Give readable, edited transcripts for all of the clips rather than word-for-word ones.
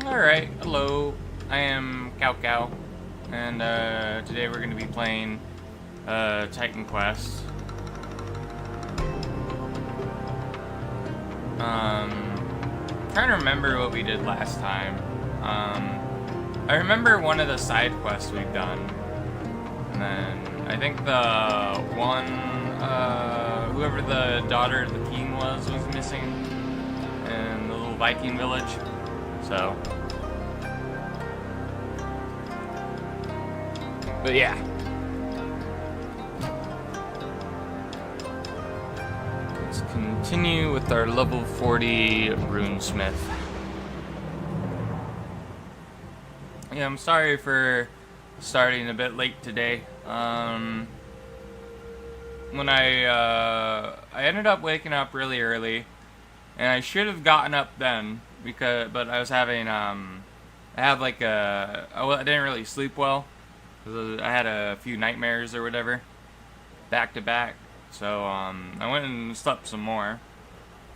Alright, hello. I am Cow Cow, and today we're going to be playing Titan Quest. Trying to remember what we did last time. I remember one of the side quests we've done, and then I think the one, whoever the daughter of the king was missing in the little Viking village. So, but yeah. Let's continue with our level 40 runesmith. Yeah, I'm sorry for starting a bit late today. When I ended up waking up really early, and I should have gotten up then but I was having I didn't really sleep well. I had a few nightmares or whatever, back to back. So I went and slept some more,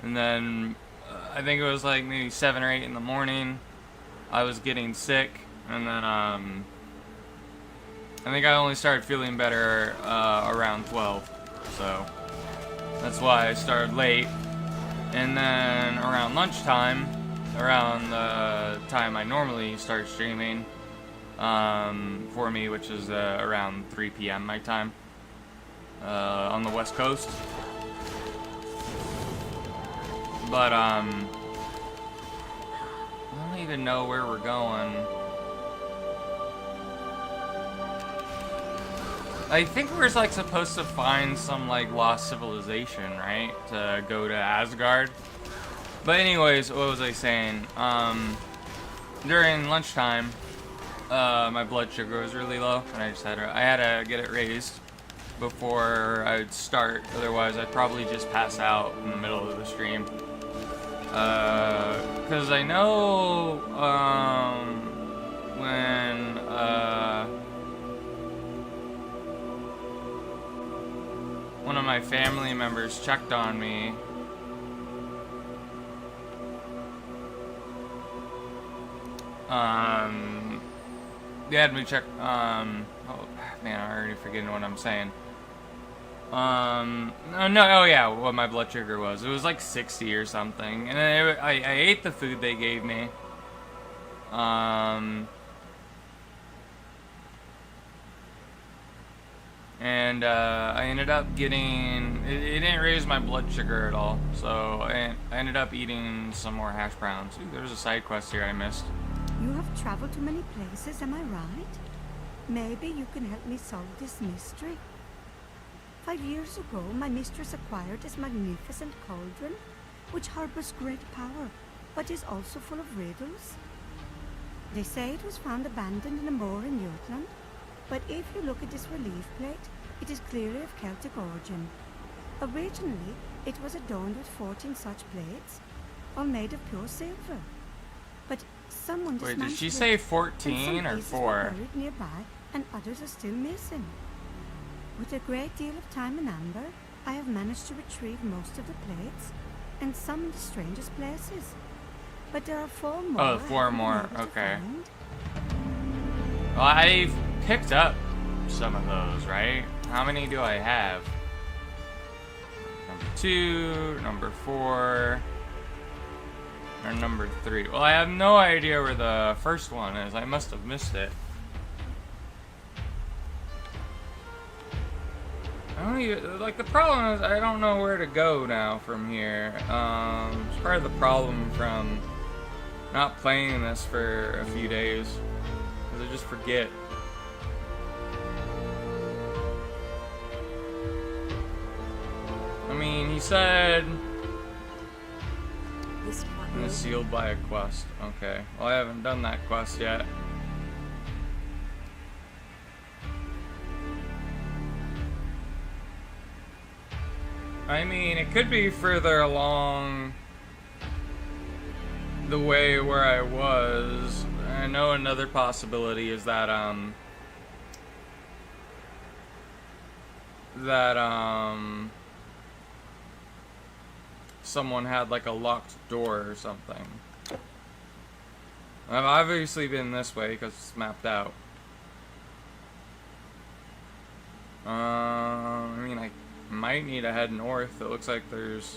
and then I think it was like maybe 7 or 8 in the morning. I was getting sick, and then I think I only started feeling better around 12. So that's why I started late. And then around lunchtime, around the time I normally start streaming for me, which is around 3 p.m. my time on the West Coast. But I don't even know where we're going. I think we're like supposed to find some like lost civilization, right? To go to Asgard. But anyways, what was I saying? During lunchtime, my blood sugar was really low, and I had to get it raised before I'd start. Otherwise, I'd probably just pass out in the middle of the stream. Because I know when one of my family members checked on me, they had me check, oh man, I'm already forgetting what I'm saying. Oh yeah, what my blood sugar was. It was like 60 or something. And then I ate the food they gave me. And I ended up getting, it didn't raise my blood sugar at all. So I ended up eating some more hash browns. Ooh, there's a side quest here I missed. You have traveled to many places, am I right? Maybe you can help me solve this mystery. 5 years ago, my mistress acquired this magnificent cauldron, which harbors great power, but is also full of riddles. They say it was found abandoned in a moor in Jutland, but if you look at this relief plate, it is clearly of Celtic origin. Originally, it was adorned with 14 such plates, all made of pure silver. But someone Wait, dismantled did she it, say and 14 some or pieces 4? were buried nearby, and others are still missing. With a great deal of time and amber, I have managed to retrieve most of the plates, and some in the strangest places. But there are 4 more. Oh, 4 more, okay. Well, I've picked up some of those, right? How many do I have? Number 2, number 4, or number 3. Well, I have no idea where the first one is. I must have missed it. I don't even, like, the problem is I don't know where to go now from here. It's part of the problem from not playing this for a few days, because I just forget. I mean, he said it's sealed by a quest. Okay, well, I haven't done that quest yet. I mean, it could be further along the way where I was. I know another possibility is that someone had like a locked door or something. I've obviously been this way because it's mapped out. I mean, I might need to head north. It looks like there's...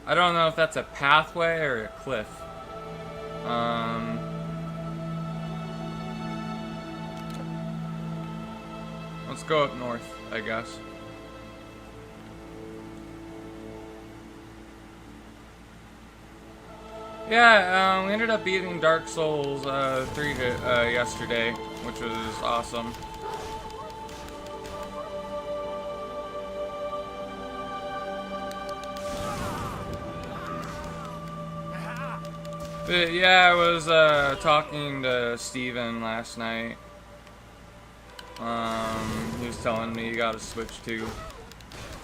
I don't know if that's a pathway or a cliff. Let's go up north, I guess. Yeah, we ended up beating Dark Souls 3 yesterday, which was awesome. But yeah, I was talking to Steven last night. He was telling me you gotta Switch 2.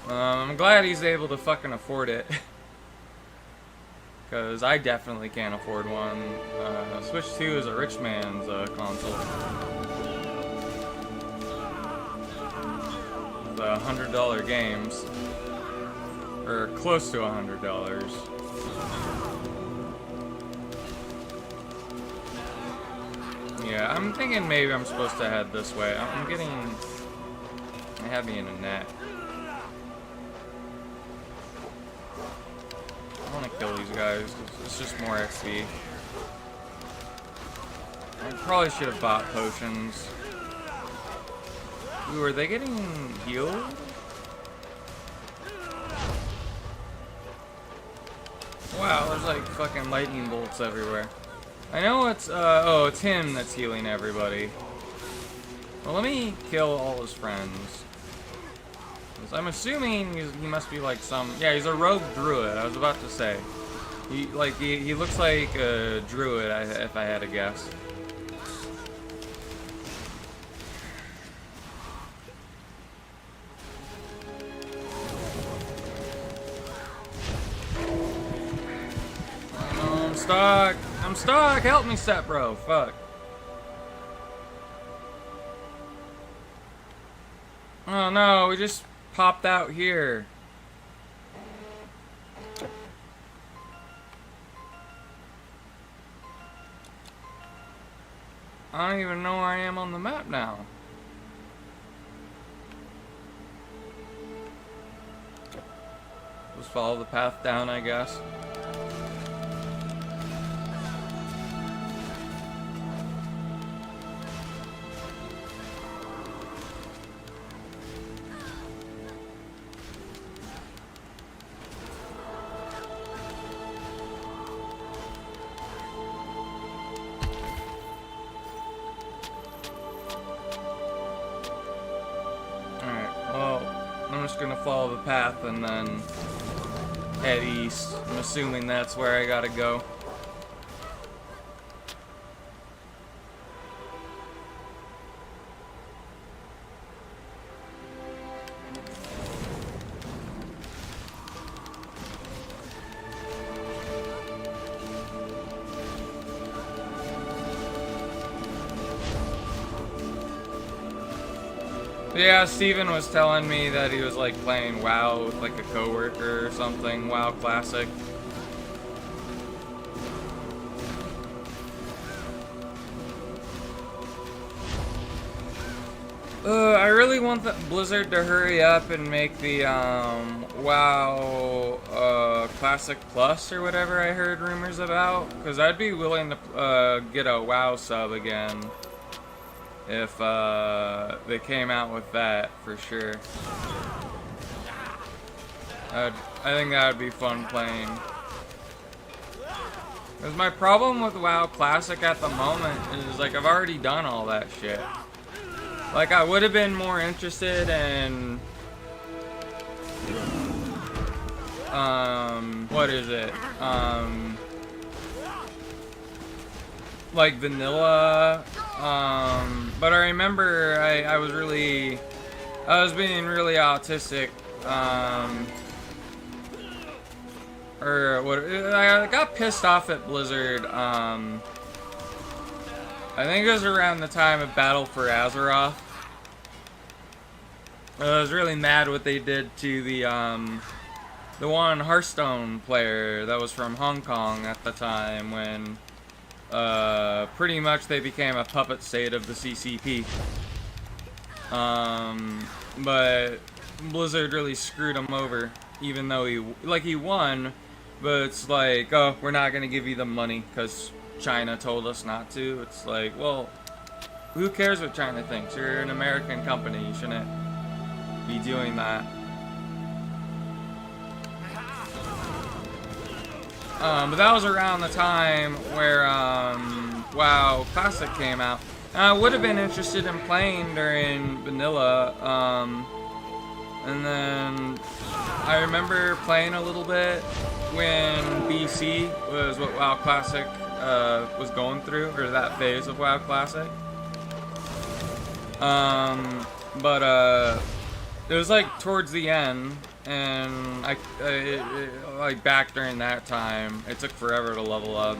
I'm glad he's able to fucking afford it. Because I definitely can't afford one. Switch 2 is a rich man's console. The $100 games. Or close to $100. Yeah, I'm thinking maybe I'm supposed to head this way. I'm getting... I have me in a net. I want to kill these guys, 'cause it's just more XP. I probably should have bought potions. Ooh, are they getting healed? Wow, there's like fucking lightning bolts everywhere. I know it's, oh, it's him that's healing everybody. Well, let me kill all his friends. 'Cause I'm assuming he must be like some, yeah, he's a rogue druid, I was about to say. He looks like a druid, if I had to guess. Oh, I'm stuck! I'm stuck! Help me, Set Bro! Fuck. Oh no, we just popped out here. I don't even know where I am on the map now. Just follow the path down, I guess. I'm just gonna follow the path and then head east. I'm assuming that's where I gotta go. Yeah, Steven was telling me that he was like playing WoW with like a coworker or something. WoW Classic. I really want the Blizzard to hurry up and make the WoW Classic Plus or whatever I heard rumors about. Because I'd be willing to get a WoW sub again. If they came out with that, for sure. I think that would be fun playing. Because my problem with WoW Classic at the moment is, like, I've already done all that shit. Like, I would have been more interested in... what is it? Like, vanilla... but I remember I was being really autistic, or what, I got pissed off at Blizzard, I think it was around the time of Battle for Azeroth. I was really mad what they did to the one Hearthstone player that was from Hong Kong at the time when pretty much they became a puppet state of the CCP. But Blizzard really screwed him over, even though he won, but it's like, oh, we're not gonna give you the money because China told us not to. It's like, well, who cares what China thinks? You're an American company, you shouldn't be doing that. But that was around the time where WoW Classic came out. I would have been interested in playing during vanilla, and then I remember playing a little bit when BC was what WoW Classic was going through, or that phase of WoW Classic. But it was like towards the end, and like back during that time, it took forever to level up.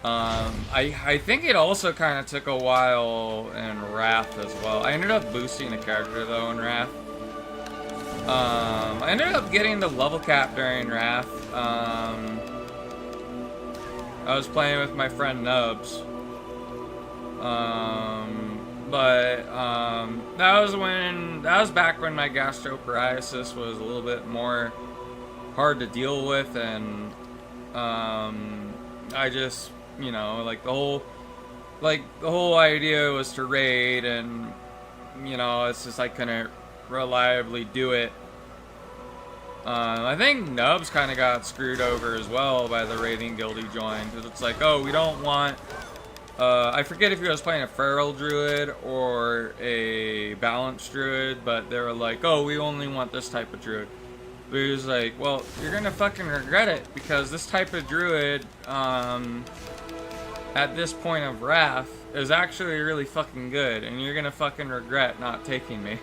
I think it also kind of took a while in Wrath as well. I ended up boosting a character though in Wrath. I ended up getting the level cap during Wrath. I was playing with my friend Nubs. That was back when my gastroparesis was a little bit more hard to deal with, and I just, you know, like the whole idea was to raid, and you know, it's just I couldn't reliably do it. I think Nubs kind of got screwed over as well by the raiding guild he joined, because it's like, oh, we don't want. I forget if he was playing a feral druid or a balanced druid, but they were like, oh, we only want this type of druid. But he was like, well, you're gonna fucking regret it, because this type of druid, at this point of Wrath, is actually really fucking good, and you're gonna fucking regret not taking me.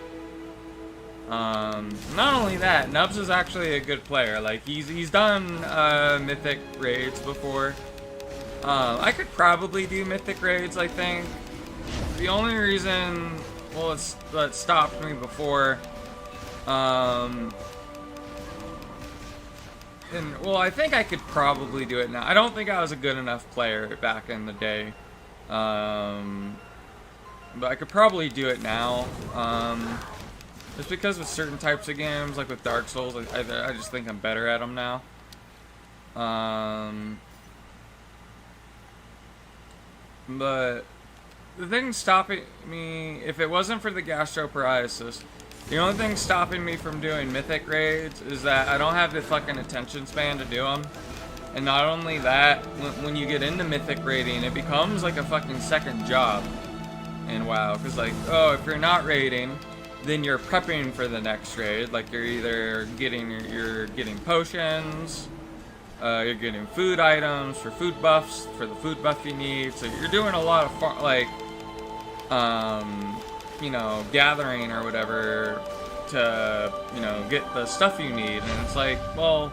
Not only that, Nubs is actually a good player. Like, he's done, mythic raids before. I could probably do mythic raids, I think. The only reason, well, that stopped me before, and, well, I think I could probably do it now. I don't think I was a good enough player back in the day. But I could probably do it now. Just because with certain types of games, like with Dark Souls, I just think I'm better at them now. But the thing stopping me, if it wasn't for the gastroparesis, the only thing stopping me from doing mythic raids is that I don't have the fucking attention span to do them. And not only that, when you get into mythic raiding, it becomes like a fucking second job in WoW. Because like, oh, if you're not raiding, then you're prepping for the next raid. Like you're either getting potions, you're getting food items for food buffs, for the food buff you need. So you're doing a lot of you know, gathering or whatever to, you know, get the stuff you need. And it's like, well,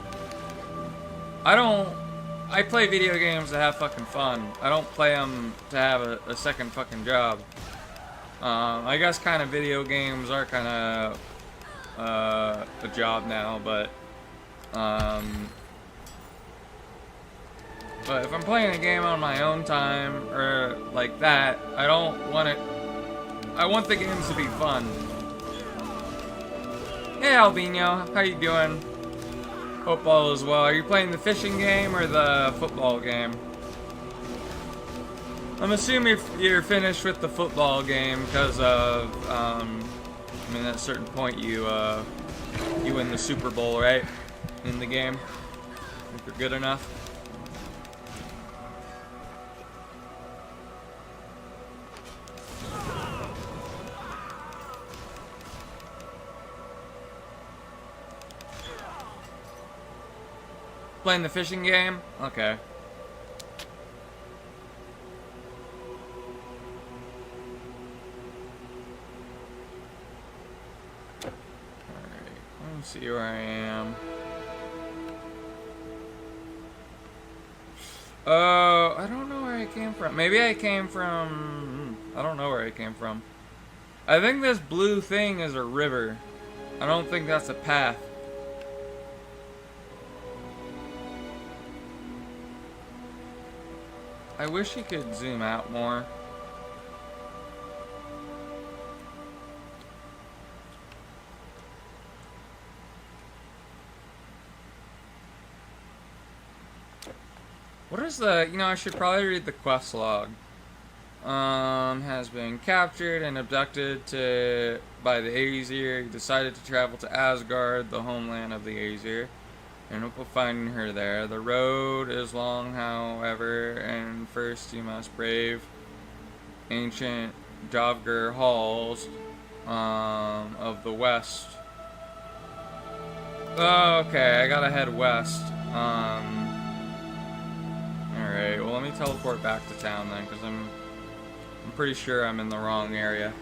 I play video games to have fucking fun. I don't play them to have a second fucking job. I guess kind of video games are kind of a job now, but if I'm playing a game on my own time or like that, I don't want it. I want the games to be fun. Hey Albino, how you doing? Hope all is well. Are you playing the fishing game or the football game? I'm assuming you're finished with the football game because of, I mean, at a certain point you win the Super Bowl, right? In the game. If you're good enough. Playing the fishing game? Okay. Alright, let's see where I am. I don't know where I came from. Maybe I came from... I don't know where I came from. I think this blue thing is a river. I don't think that's a path. I wish he could zoom out more. What is the, I should probably read the quest log. Has been captured and abducted by the Aesir. He decided to travel to Asgard, the homeland of the Aesir, and hope of finding her there. The road is long, however, and first you must brave ancient Dovgar halls of the west. Oh, okay, I gotta head west. Alright, well let me teleport back to town then, because I'm pretty sure I'm in the wrong area.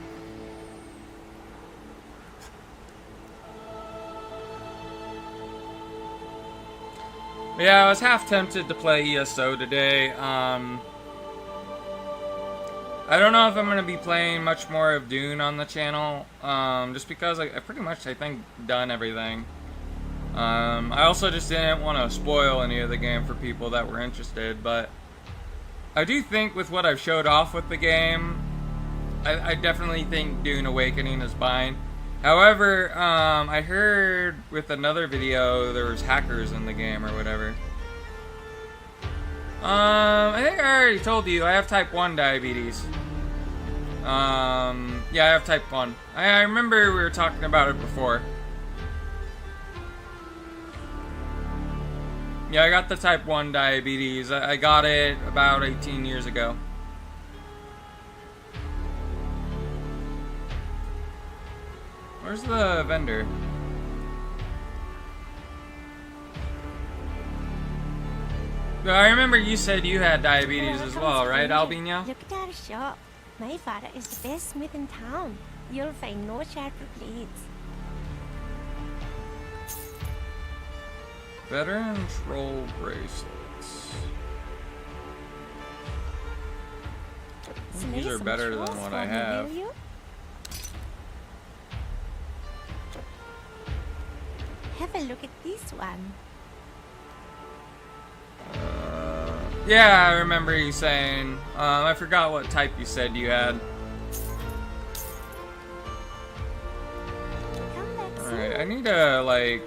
But yeah, I was half tempted to play ESO today. I don't know if I'm going to be playing much more of Dune on the channel, just because I pretty much, I think, done everything. I also just didn't want to spoil any of the game for people that were interested, but I do think with what I've showed off with the game, I definitely think Dune Awakening is fine. However, I heard with another video there was hackers in the game or whatever. I think I already told you, I have type 1 diabetes. Yeah, I have type 1. I remember we were talking about it before. Yeah, I got the type 1 diabetes. I got it about 18 years ago. Where's the vendor? I remember you said you had diabetes as well, right, Albino? Look at our shop. My father is the best smith in town. You'll find no sharper blades. Veteran troll bracelets. These are better than what I have. Have a look at this one. Yeah, I remember you saying. I forgot what type you said you had. Alright, I need to, like,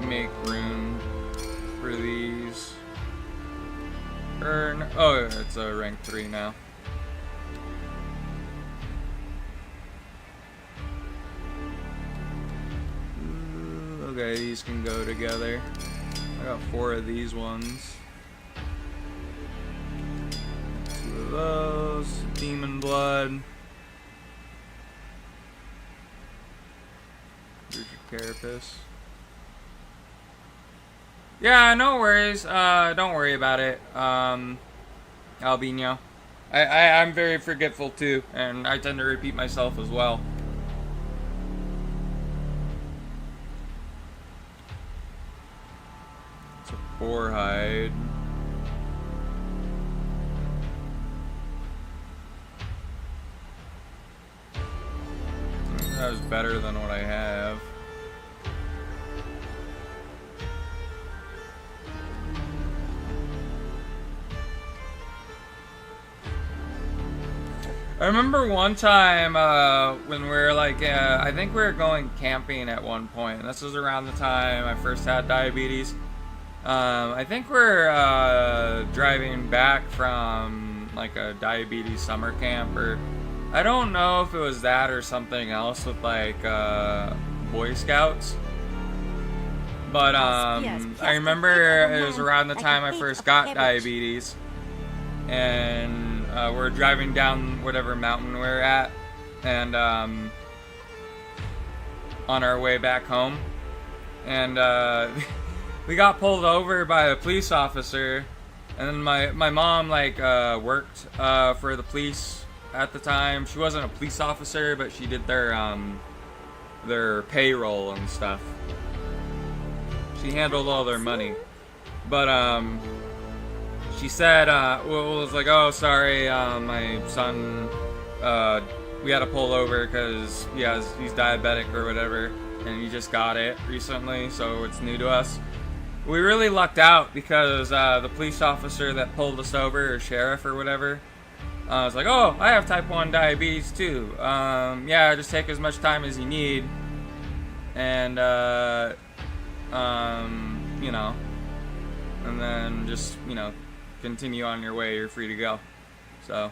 make room for these. Oh, it's a rank 3 now. Okay, these can go together. I got 4 of these ones. 2 of those. Demon blood. Here's your carapace. Yeah, no worries. Don't worry about it, Albino. I'm very forgetful too, and I tend to repeat myself as well. It's a boar hide. That was better than what I have. I remember one time when we were like, I think we were going camping at one point. And this was around the time I first had diabetes. I think we're driving back from like a diabetes summer camp, or I don't know if it was that or something else with like Boy Scouts. But I remember it was around the time I first got diabetes, and we're driving down whatever mountain we're at, and on our way back home, and we got pulled over by a police officer, and then my mom like worked for the police at the time. She wasn't a police officer, but she did their payroll and stuff. She handled all their money, but she said, was like, oh, sorry, my son, we had to pull over because he's diabetic or whatever, and he just got it recently, so it's new to us. we really lucked out because the police officer that pulled us over, or sheriff or whatever, was like, "Oh, I have type 1 diabetes too. Yeah, just take as much time as you need, and you know, and then just continue on your way. You're free to go." So.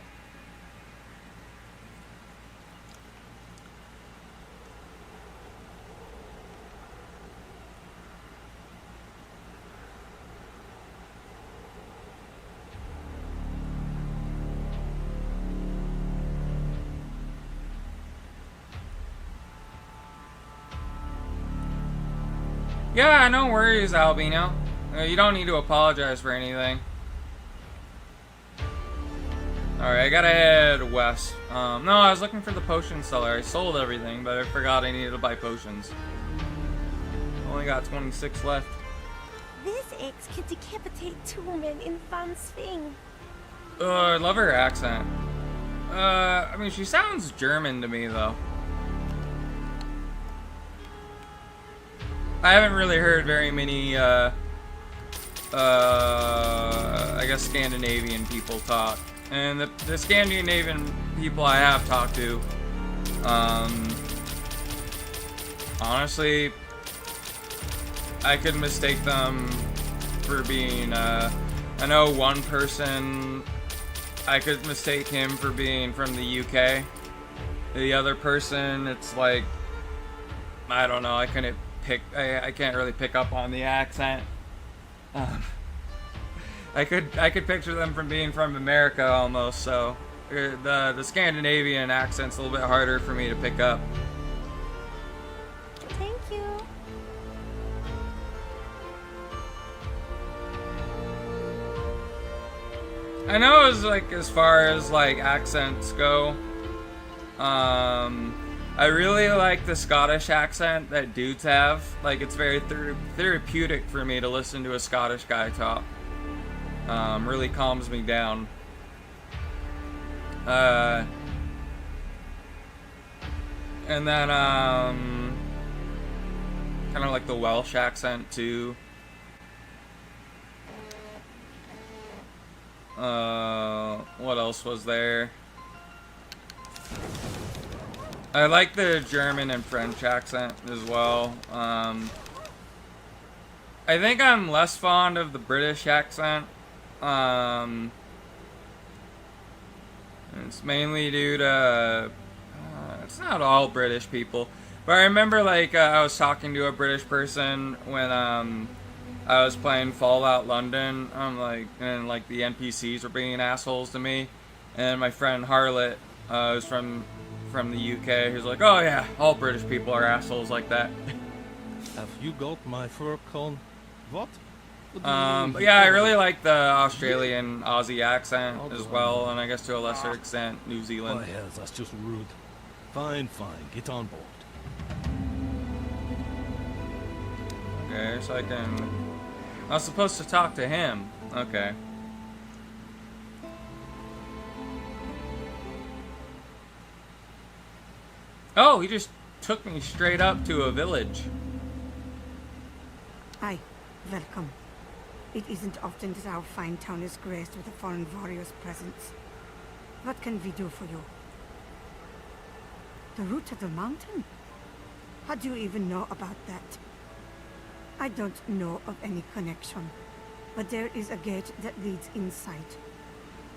Yeah, no worries, Albino. You don't need to apologize for anything. Alright, I gotta head west. No, I was looking for the potion seller. I sold everything, but I forgot I needed to buy potions. Only got 26 left. This axe could decapitate 2 men in one swing. I love her accent. I mean, she sounds German to me, though. I haven't really heard very many, I guess Scandinavian people talk. And the Scandinavian people I have talked to, honestly, I could mistake them for being, I know one person, I could mistake him for being from the UK. The other person, it's like, I don't know, I can't really pick up on the accent. I could picture them from being from America almost, so the Scandinavian accent's a little bit harder for me to pick up. Thank you. I know as far as accents go, I really like the Scottish accent that dudes have. Like, it's very therapeutic for me to listen to a Scottish guy talk. Really calms me down. And then, kind of like the Welsh accent, too. What else was there? I like the German and French accent as well. I think I'm less fond of the British accent. It's mainly due to it's not all British people, but I remember I was talking to a British person when I was playing Fallout London. And the NPCs were being assholes to me, and my friend Harlot was from the UK. He was like, "Oh yeah, all British people are assholes like that." Have you got my fur cone? What? But yeah, I really like the Australian Aussie accent as well, and I guess to a lesser extent New Zealand. Oh yeah, that's just rude. Fine, get on board. Okay, so I was supposed to talk to him. Okay. Oh, he just took me straight up to a village. Aye, welcome. It isn't often that our fine town is graced with a foreign warrior's presence. What can we do for you? The route to the mountain? How do you even know about that? I don't know of any connection, but there is a gate that leads inside.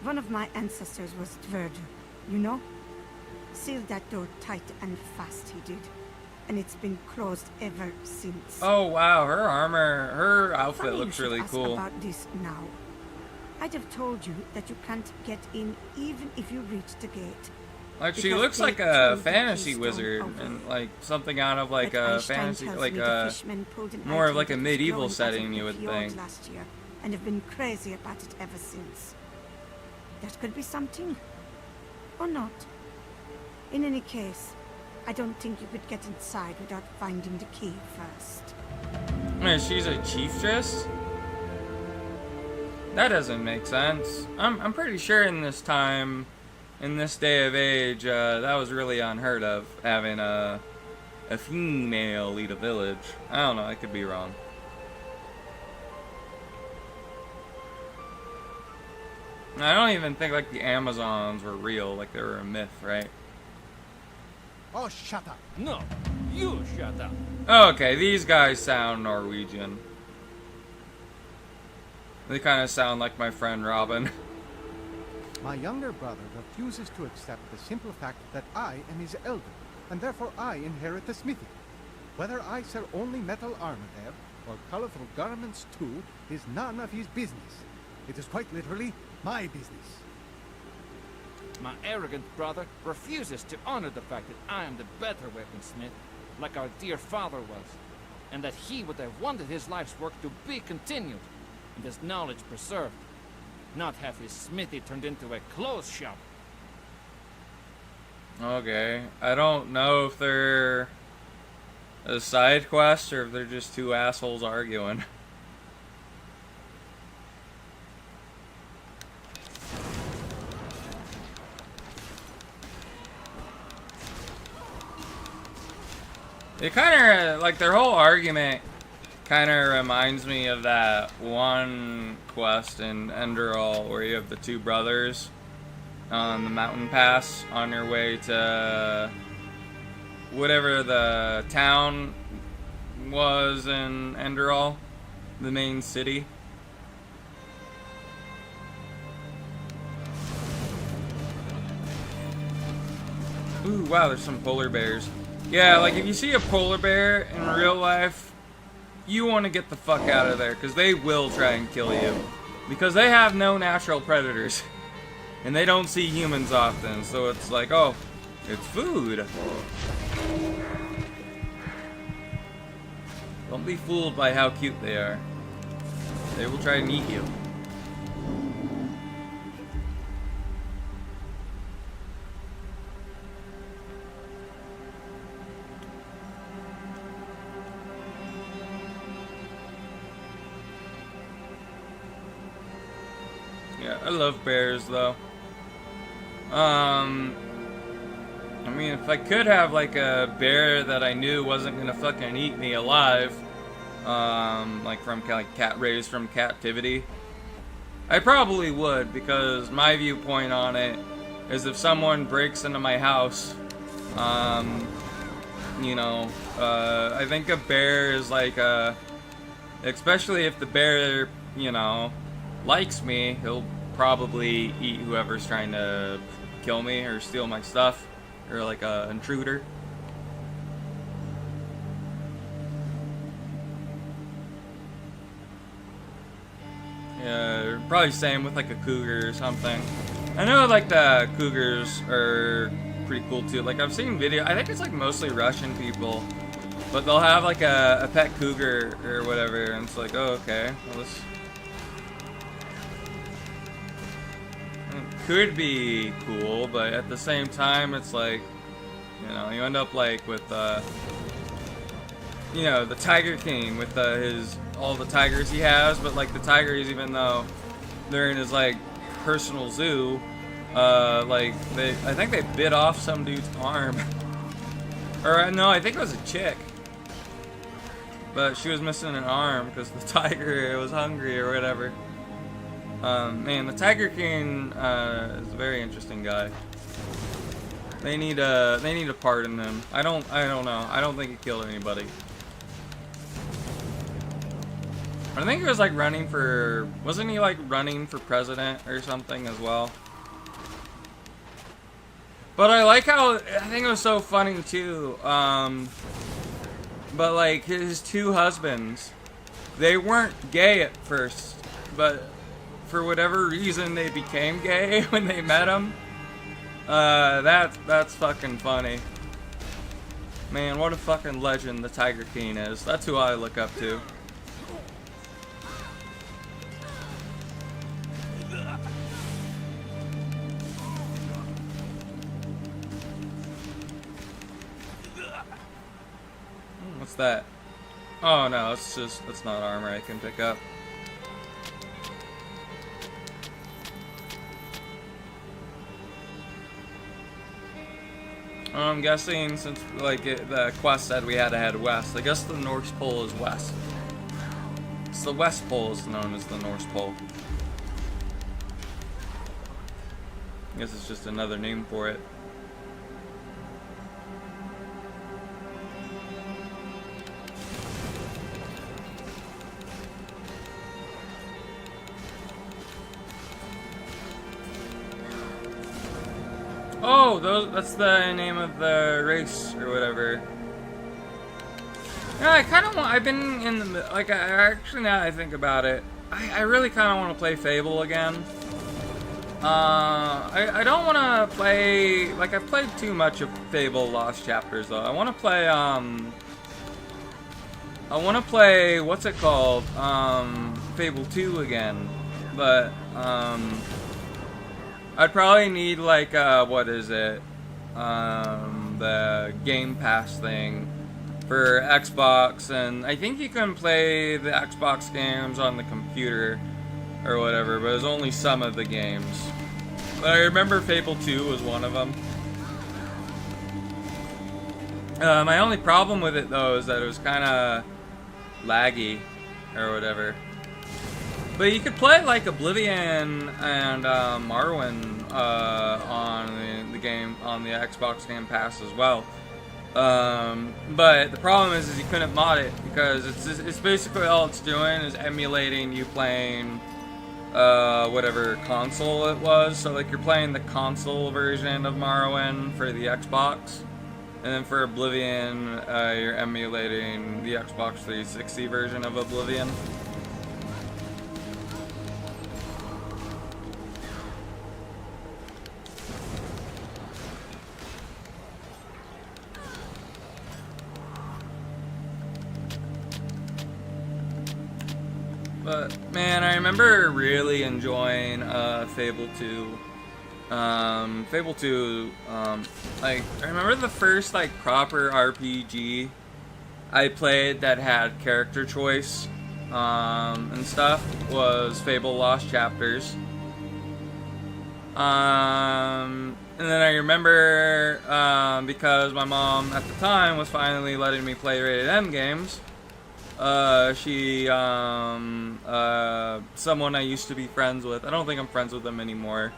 One of my ancestors was Tverger, you know? Sealed that door tight and fast, he did. And it's been closed ever since. Oh wow, her outfit Funny looks you should really ask cool. about this now. I'd have told you that you can't get in even if you reach the gate. Like, she Because looks they like a told the fantasy keystone wizard, away. and something out of a Einstein fantasy, tells like me the a fishmen pulled an more of item like a that was medieval growing out setting, of you the would fjord think. last year, and have been crazy about it ever since. That could be something, or not. In any case, I don't think you could get inside without finding the key first. Wait, she's a chieftress? That doesn't make sense. I'm pretty sure in this time, in this day of age, that was really unheard of, having a female lead a village. I don't know, I could be wrong. I don't even think like the Amazons were real, like they were a myth, right? Oh, shut up. No, you shut up. Okay, these guys sound Norwegian. They kind of sound like my friend Robin. My younger brother refuses to accept the simple fact that I am his elder, and therefore I inherit the smithy. Whether I sell only metal armor there, or colorful garments too, is none of his business. It is quite literally my business. My arrogant brother refuses to honor the fact that I am the better weaponsmith, like our dear father was, and that he would have wanted his life's work to be continued, and his knowledge preserved, not have his smithy turned into a clothes shop. Okay, I don't know if they're a side quest or if they're just two assholes arguing. It kind of, like, their whole argument kind of reminds me of that one quest in Enderall where you have the two brothers on the mountain pass on your way to whatever the town was in Enderall, the main city. Ooh, wow, there's some polar bears. Yeah, like if you see a polar bear in real life, you want to get the fuck out of there, because they will try and kill you. Because they have no natural predators. And they don't see humans often, so it's like, oh, it's food. Don't be fooled by how cute they are. They will try and eat you. Yeah, I love bears though. I mean, if I could have like a bear that I knew wasn't gonna fucking eat me alive, like from cat raised from captivity, I probably would, because my viewpoint on it is if someone breaks into my house, you know, I think a bear is like especially if the bear, you know, likes me, he'll probably eat whoever's trying to kill me or steal my stuff, or like a intruder. Yeah, probably same with like a cougar or something. I know like the cougars are pretty cool too. Like I've seen video, I think it's like mostly Russian people, but they'll have like a pet cougar or whatever, and it's like, oh okay, well this could be cool, but at the same time it's like, you know, you end up like with you know, the Tiger King with all the tigers he has, but like the tigers, even though they're in his like personal zoo, like I think they bit off some dude's arm. Or no, I think it was a chick, but she was missing an arm because the tiger was hungry or whatever. Man, the Tiger King is a very interesting guy. They need to pardon him. I don't know. I don't think he killed anybody. I think he was like running for, wasn't he like running for president or something as well? But I like how, I think it was so funny too, but like his two husbands, they weren't gay at first, but for whatever reason they became gay when they met him. That's fucking funny. Man, what a fucking legend the Tiger King is. That's who I look up to. What's that? Oh no, it's not armor I can pick up. I'm guessing since like the quest said we had to head west, I guess the Norse Pole is west. It's the West Pole is known as the Norse Pole. guess it's just another name for it. Oh, that's the name of the race or whatever. Yeah, I kind of want. I've been in the like. Actually, now that I think about it, I really kind of want to play Fable again. I don't want to play like I've played too much of Fable Lost Chapters though. I want to play what's it called? Fable 2 again, but I'd probably need like what is it? The Game Pass thing for Xbox, and I think you can play the Xbox games on the computer or whatever, but it's only some of the games. But I remember Fable 2 was one of them. My only problem with it though is that it was kind of laggy or whatever. But you could play like Oblivion and Morrowind on the game on the Xbox Game Pass as well. But the problem is you couldn't mod it because it's basically all it's doing is emulating you playing whatever console it was. So like you're playing the console version of Morrowind for the Xbox, and then for Oblivion you're emulating the Xbox 360 version of Oblivion. But man, I remember really enjoying Fable 2. Fable 2, like I remember the first like proper RPG I played that had character choice and stuff was Fable Lost Chapters. And then I remember because my mom at the time was finally letting me play rated M games. Someone I used to be friends with. I don't think I'm friends with them anymore.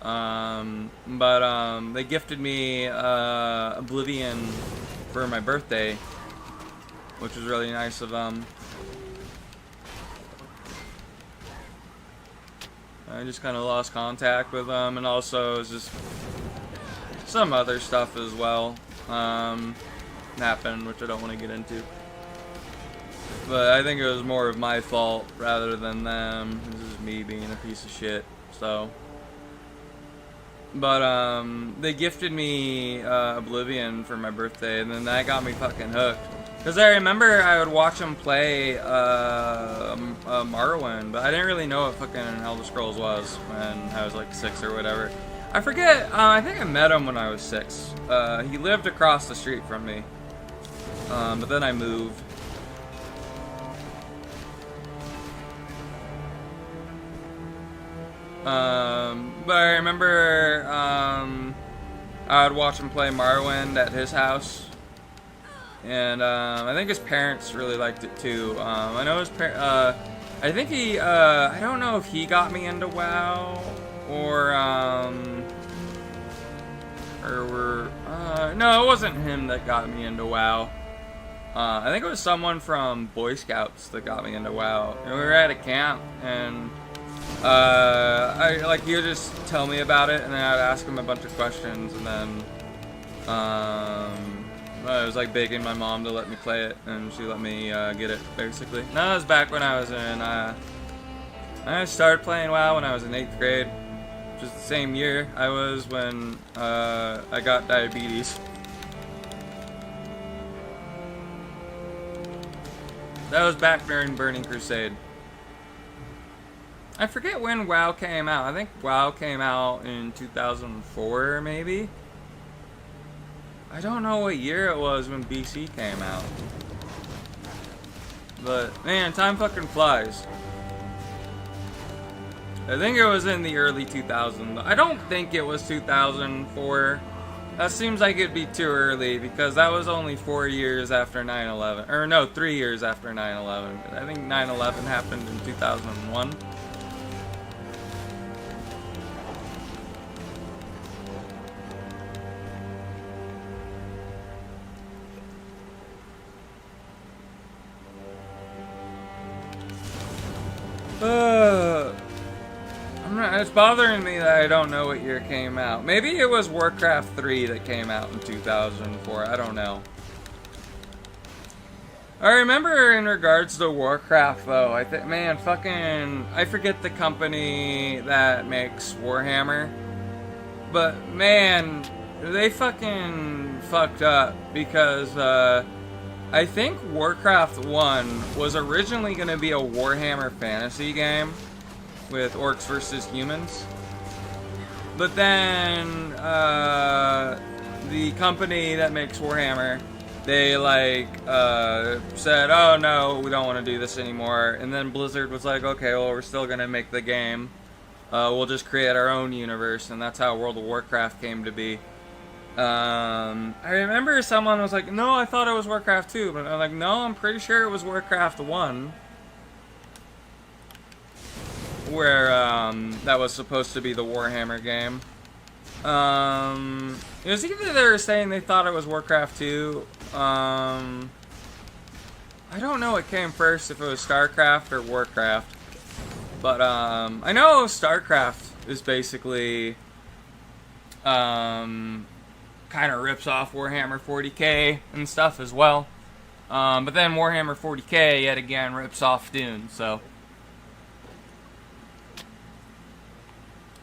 But they gifted me Oblivion for my birthday, which was really nice of them. I just kind of lost contact with them, and also it was just some other stuff as well happened, which I don't want to get into. But I think it was more of my fault rather than them. This is me being a piece of shit. So, but they gifted me Oblivion for my birthday, and then that got me fucking hooked. Because I remember I would watch them play Morrowind, but I didn't really know what fucking Elder Scrolls was when I was like 6 or whatever. I forget. I think I met him when I was 6. He lived across the street from me, but then I moved. But I remember I would watch him play Morrowind at his house, and I think his parents really liked it too. I know his I think he I don't know if he got me into WoW or no, it wasn't him that got me into WoW. I think it was someone from Boy Scouts that got me into WoW. And we were at a camp, and he would just tell me about it, and then I'd ask him a bunch of questions, and then I was like begging my mom to let me play it, and she let me get it, basically. And that was back when I was in, I started playing WoW when I was in 8th grade, which is the same year I was when I got diabetes. That was back during Burning Crusade. I forget when WoW came out. I think WoW came out in 2004, maybe? I don't know what year it was when BC came out. But, man, time fucking flies. I think it was in the early 2000s. I don't think it was 2004. That seems like it'd be too early, because that was only 4 years after 9/11. Or no, 3 years after 9/11. I think 9/11 happened in 2001. It's bothering me that I don't know what year it came out. Maybe it was Warcraft 3 that came out in 2004. I don't know. I remember in regards to Warcraft, though, I think, man, I forget the company that makes Warhammer. But, man, they fucking fucked up because, I think Warcraft 1 was originally going to be a Warhammer fantasy game with orcs versus humans. But then, the company that makes Warhammer, they, said, oh no, we don't want to do this anymore. And then Blizzard was like, okay, well, we're still going to make the game. We'll just create our own universe, and that's how World of Warcraft came to be. I remember someone was like, no, I thought it was Warcraft 2, but I'm like, no, I'm pretty sure it was Warcraft 1. Where, that was supposed to be the Warhammer game. It was either they were saying they thought it was Warcraft 2, I don't know what came first, if it was StarCraft or Warcraft. But, I know StarCraft is basically, kind of rips off Warhammer 40k and stuff as well. But then Warhammer 40k, yet again, rips off Dune, so.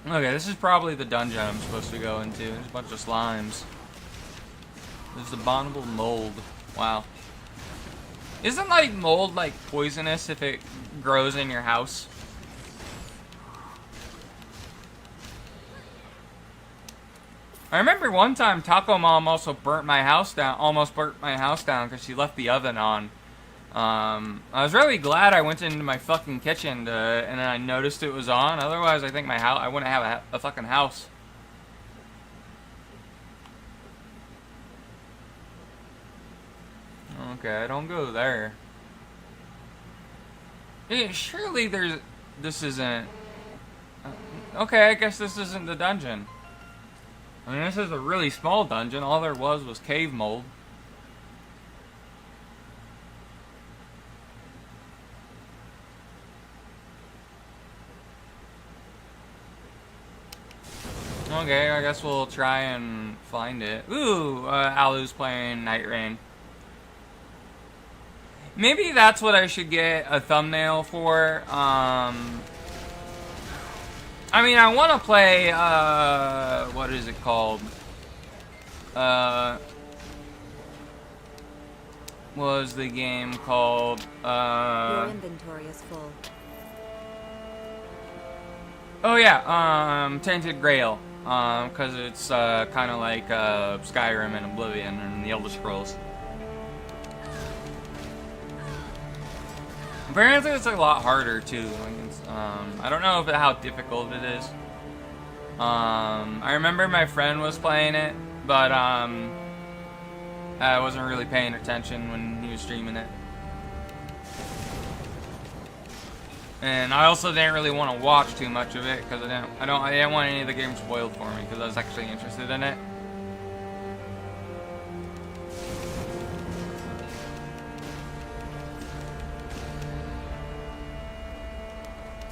Okay, this is probably the dungeon I'm supposed to go into. There's a bunch of slimes. There's abominable mold. Wow. Isn't, mold, poisonous if it grows in your house? I remember one time Taco Mom also almost burnt my house down because she left the oven on. I was really glad I went into my fucking kitchen and I noticed it was on. Otherwise, I think I wouldn't have a fucking house. Okay, I don't go there. Surely this isn't... Okay, I guess this isn't the dungeon. I mean, this is a really small dungeon. All there was cave mold. Okay, I guess we'll try and find it. Ooh, Alu's playing Night Rain. Maybe that's what I should get a thumbnail for. I mean, I want to play, what is it called? What was the game called? Your inventory is full. Oh yeah, Tainted Grail. Because it's, kind of like, Skyrim and Oblivion and the Elder Scrolls. Apparently it's a lot harder too. I don't know how difficult it is. I remember my friend was playing it, but I wasn't really paying attention when he was streaming it. And I also didn't really want to watch too much of it because I didn't want any of the game spoiled for me because I was actually interested in it.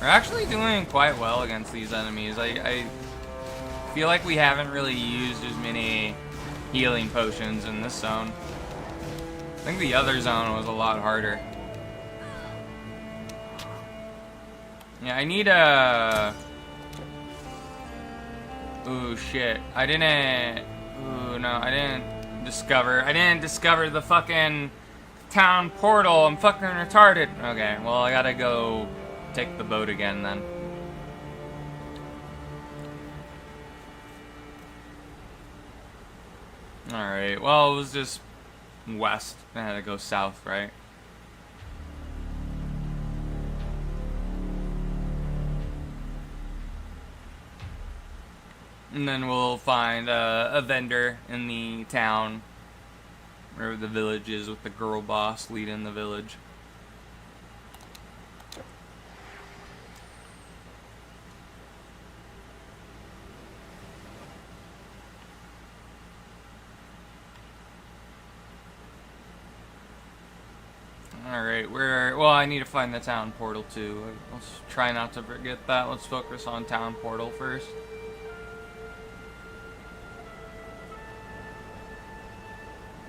We're actually doing quite well against these enemies. I feel like we haven't really used as many healing potions in this zone. I think the other zone was a lot harder. Yeah, I need a... Ooh, shit. I didn't discover the fucking town portal. I'm fucking retarded. Okay, well, I gotta go take the boat again then. Alright, well, it was just west. I had to go south, right? And then we'll find a vendor in the town, where the village is, with the girl boss leading the village. Alright. Alright, well, I need to find the town portal too. Let's try not to forget that. Let's focus on town portal first.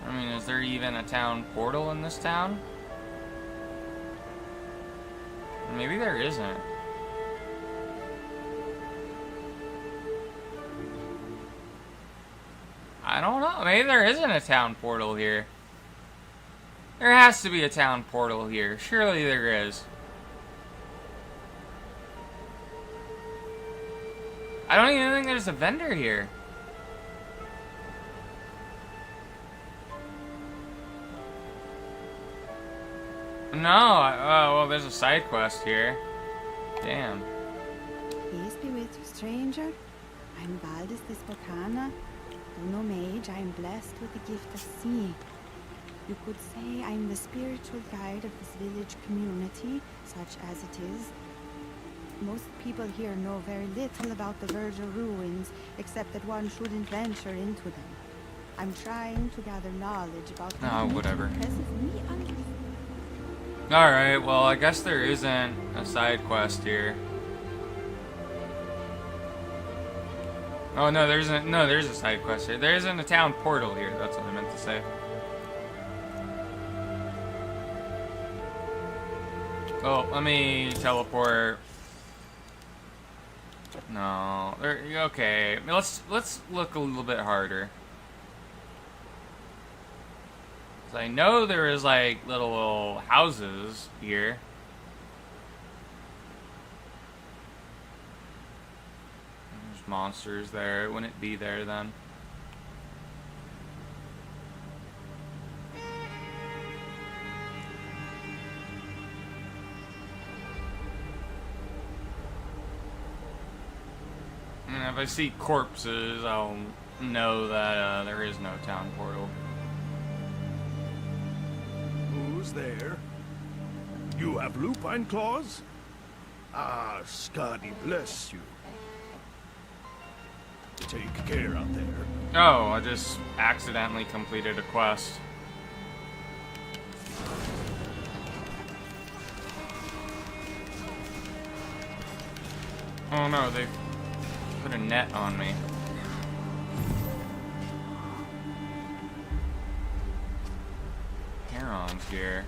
I mean, is there even a town portal in this town? Maybe there isn't. I don't know. Maybe there isn't a town portal here. There has to be a town portal here. Surely there is. I don't even think there's a vendor here. No, well, there's a side quest here. Damn. Peace be with you, stranger. I'm Valdis the Spokana. Though no mage, I am blessed with the gift of seeing. You could say I'm the spiritual guide of this village community, such as it is. Most people here know very little about the Virgil ruins, except that one shouldn't venture into them. I'm trying to gather knowledge about whatever. presently under. Alright, well, I guess there isn't a side quest here. Oh, no, there's a side quest here. There isn't a town portal here, that's what I meant to say. Oh, let me teleport. No, okay. Let's look a little bit harder. I know there is like little houses here. There's monsters there. It wouldn't be there then. And if I see corpses, I'll know that there is no town portal. Who's there? You have lupine claws? Ah, Skadi bless you. Take care out there. Oh, I just accidentally completed a quest. Oh no, they put a net on me. Heron's here.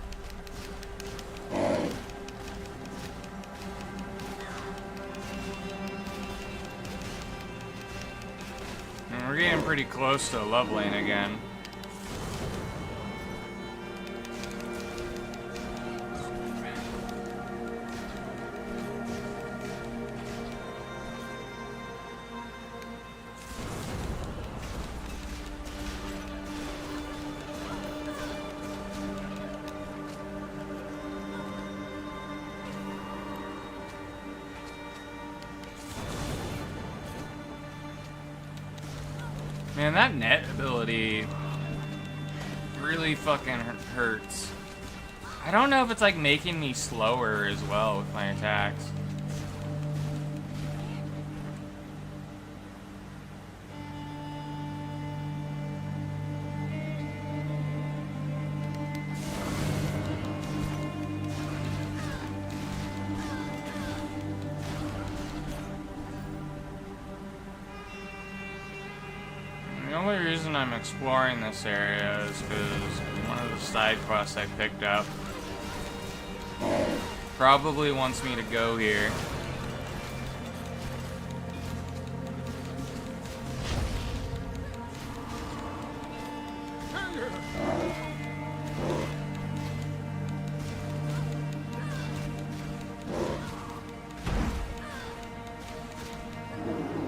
And we're getting pretty close to leveling again. Man, that net ability really fucking hurts. I don't know if it's like making me slower as well with my attacks. The only reason I'm exploring this area is because one of the side quests I picked up probably wants me to go here.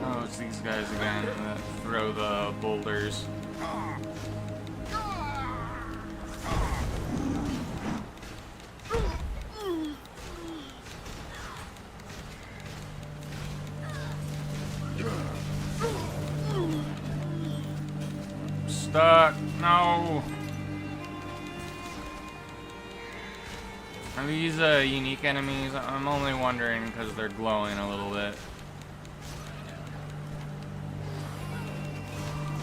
Oh, it's these guys again that throw the boulders. Stuck. No. Are these unique enemies? I'm only wondering because they're glowing a little bit.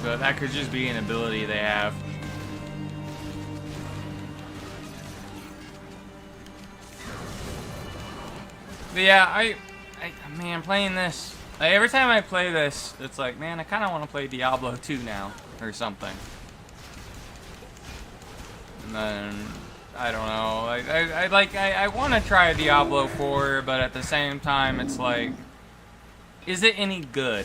But that could just be an ability they have. But yeah, man, playing this. Like, every time I play this, it's like, man, I kind of want to play Diablo 2 now, or something. And then, I don't know. I want to try Diablo 4, but at the same time, it's like, is it any good?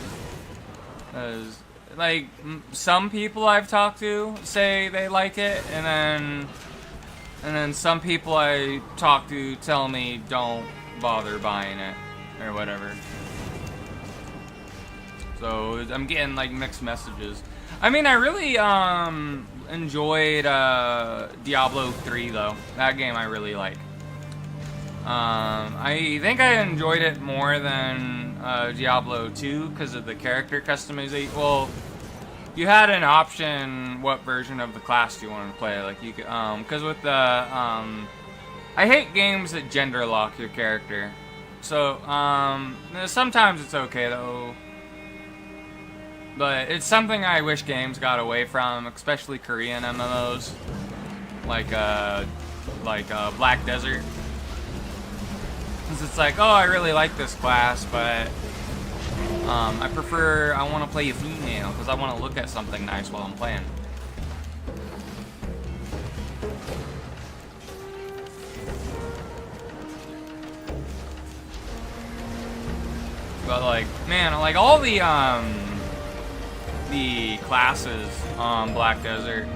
'Cause, like, some people I've talked to say they like it, and then some people I talk to tell me don't bother buying it, or whatever. So I'm getting like mixed messages. I mean, I really enjoyed Diablo 3 though. That game I really like. I think I enjoyed it more than Diablo 2 because of the character customization. Well, you had an option what version of the class you wanted to play. Like you could, because with the I hate games that gender lock your character. So sometimes it's okay though. But it's something I wish games got away from, especially Korean MMOs, like Black Desert. Because it's like, oh, I really like this class, but I want to play a female because I want to look at something nice while I'm playing. But like, man, like all the classes on Black Desert.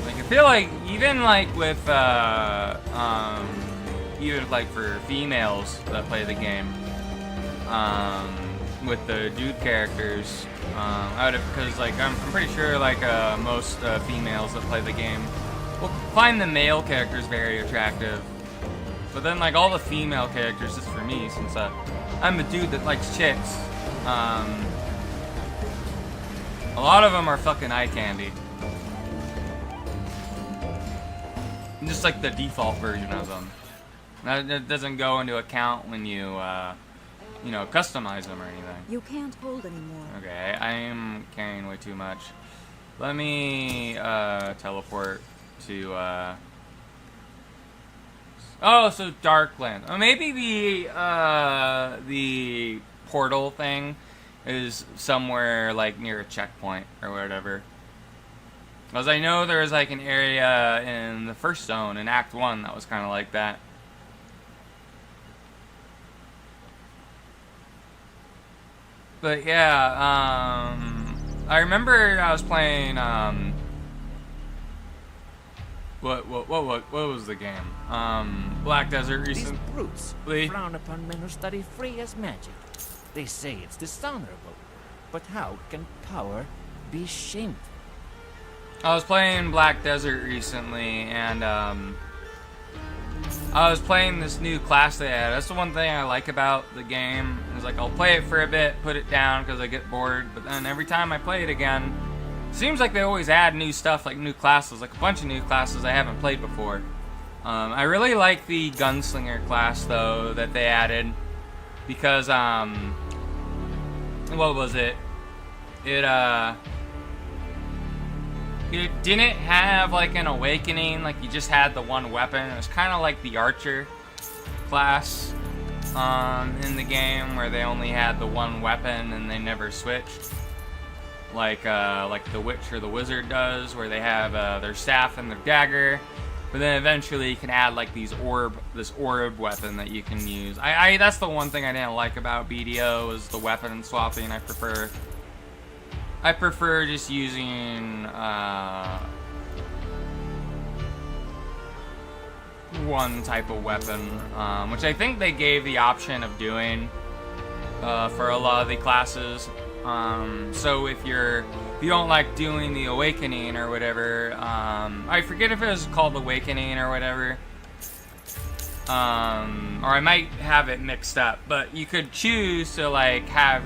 Like I feel like even like with even like for females that play the game, with the dude characters, because like I'm pretty sure like most females that play the game will find the male characters very attractive. But then like all the female characters, just for me, since I'm a dude that likes chicks. A lot of them are fucking eye candy. Just like the default version of them. That doesn't go into account when you, you know, customize them or anything. You can't hold anymore. Okay, I am carrying way too much. Let me teleport to. Oh, so Darkland. Oh, maybe the portal thing is somewhere like near a checkpoint or whatever. Because I know there was like an area in the first zone in Act 1 that was kind of like that. But yeah, I remember I was playing what was the game? Black Desert recently. These brutes frown upon men who study free as magic. They say it's dishonorable, but how can power be shameful? I was playing Black Desert recently, and I was playing this new class they had. That's the one thing I like about the game. It's like I'll play it for a bit, put it down because I get bored, but then every time I play it again, it seems like they always add new stuff, like new classes, like a bunch of new classes I haven't played before. I really like the Gunslinger class though that they added. Because, what was it? It didn't have, like, an awakening, like, you just had the one weapon. It was kind of like the Archer class, in the game, where they only had the one weapon and they never switched. Like the Witch or the Wizard does, where they have, their staff and their dagger. But then eventually you can add like this orb weapon that you can use. That's the one thing I didn't like about BDO is the weapon swapping. I prefer just using one type of weapon, which I think they gave the option of doing for a lot of the classes. So if you don't like doing the Awakening or whatever, I forget if it was called Awakening or whatever, or I might have it mixed up, but you could choose to like have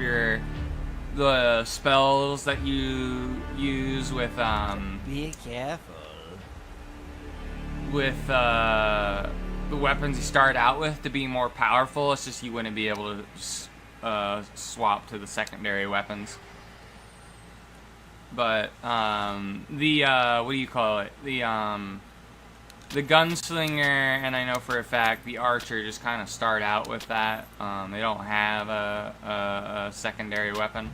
the spells that you use with Be careful. With the weapons you start out with to be more powerful. It's just you wouldn't be able to swap to the secondary weapons. But what do you call it? The the gunslinger, and I know for a fact the archer just kind of start out with that. They don't have a secondary weapon.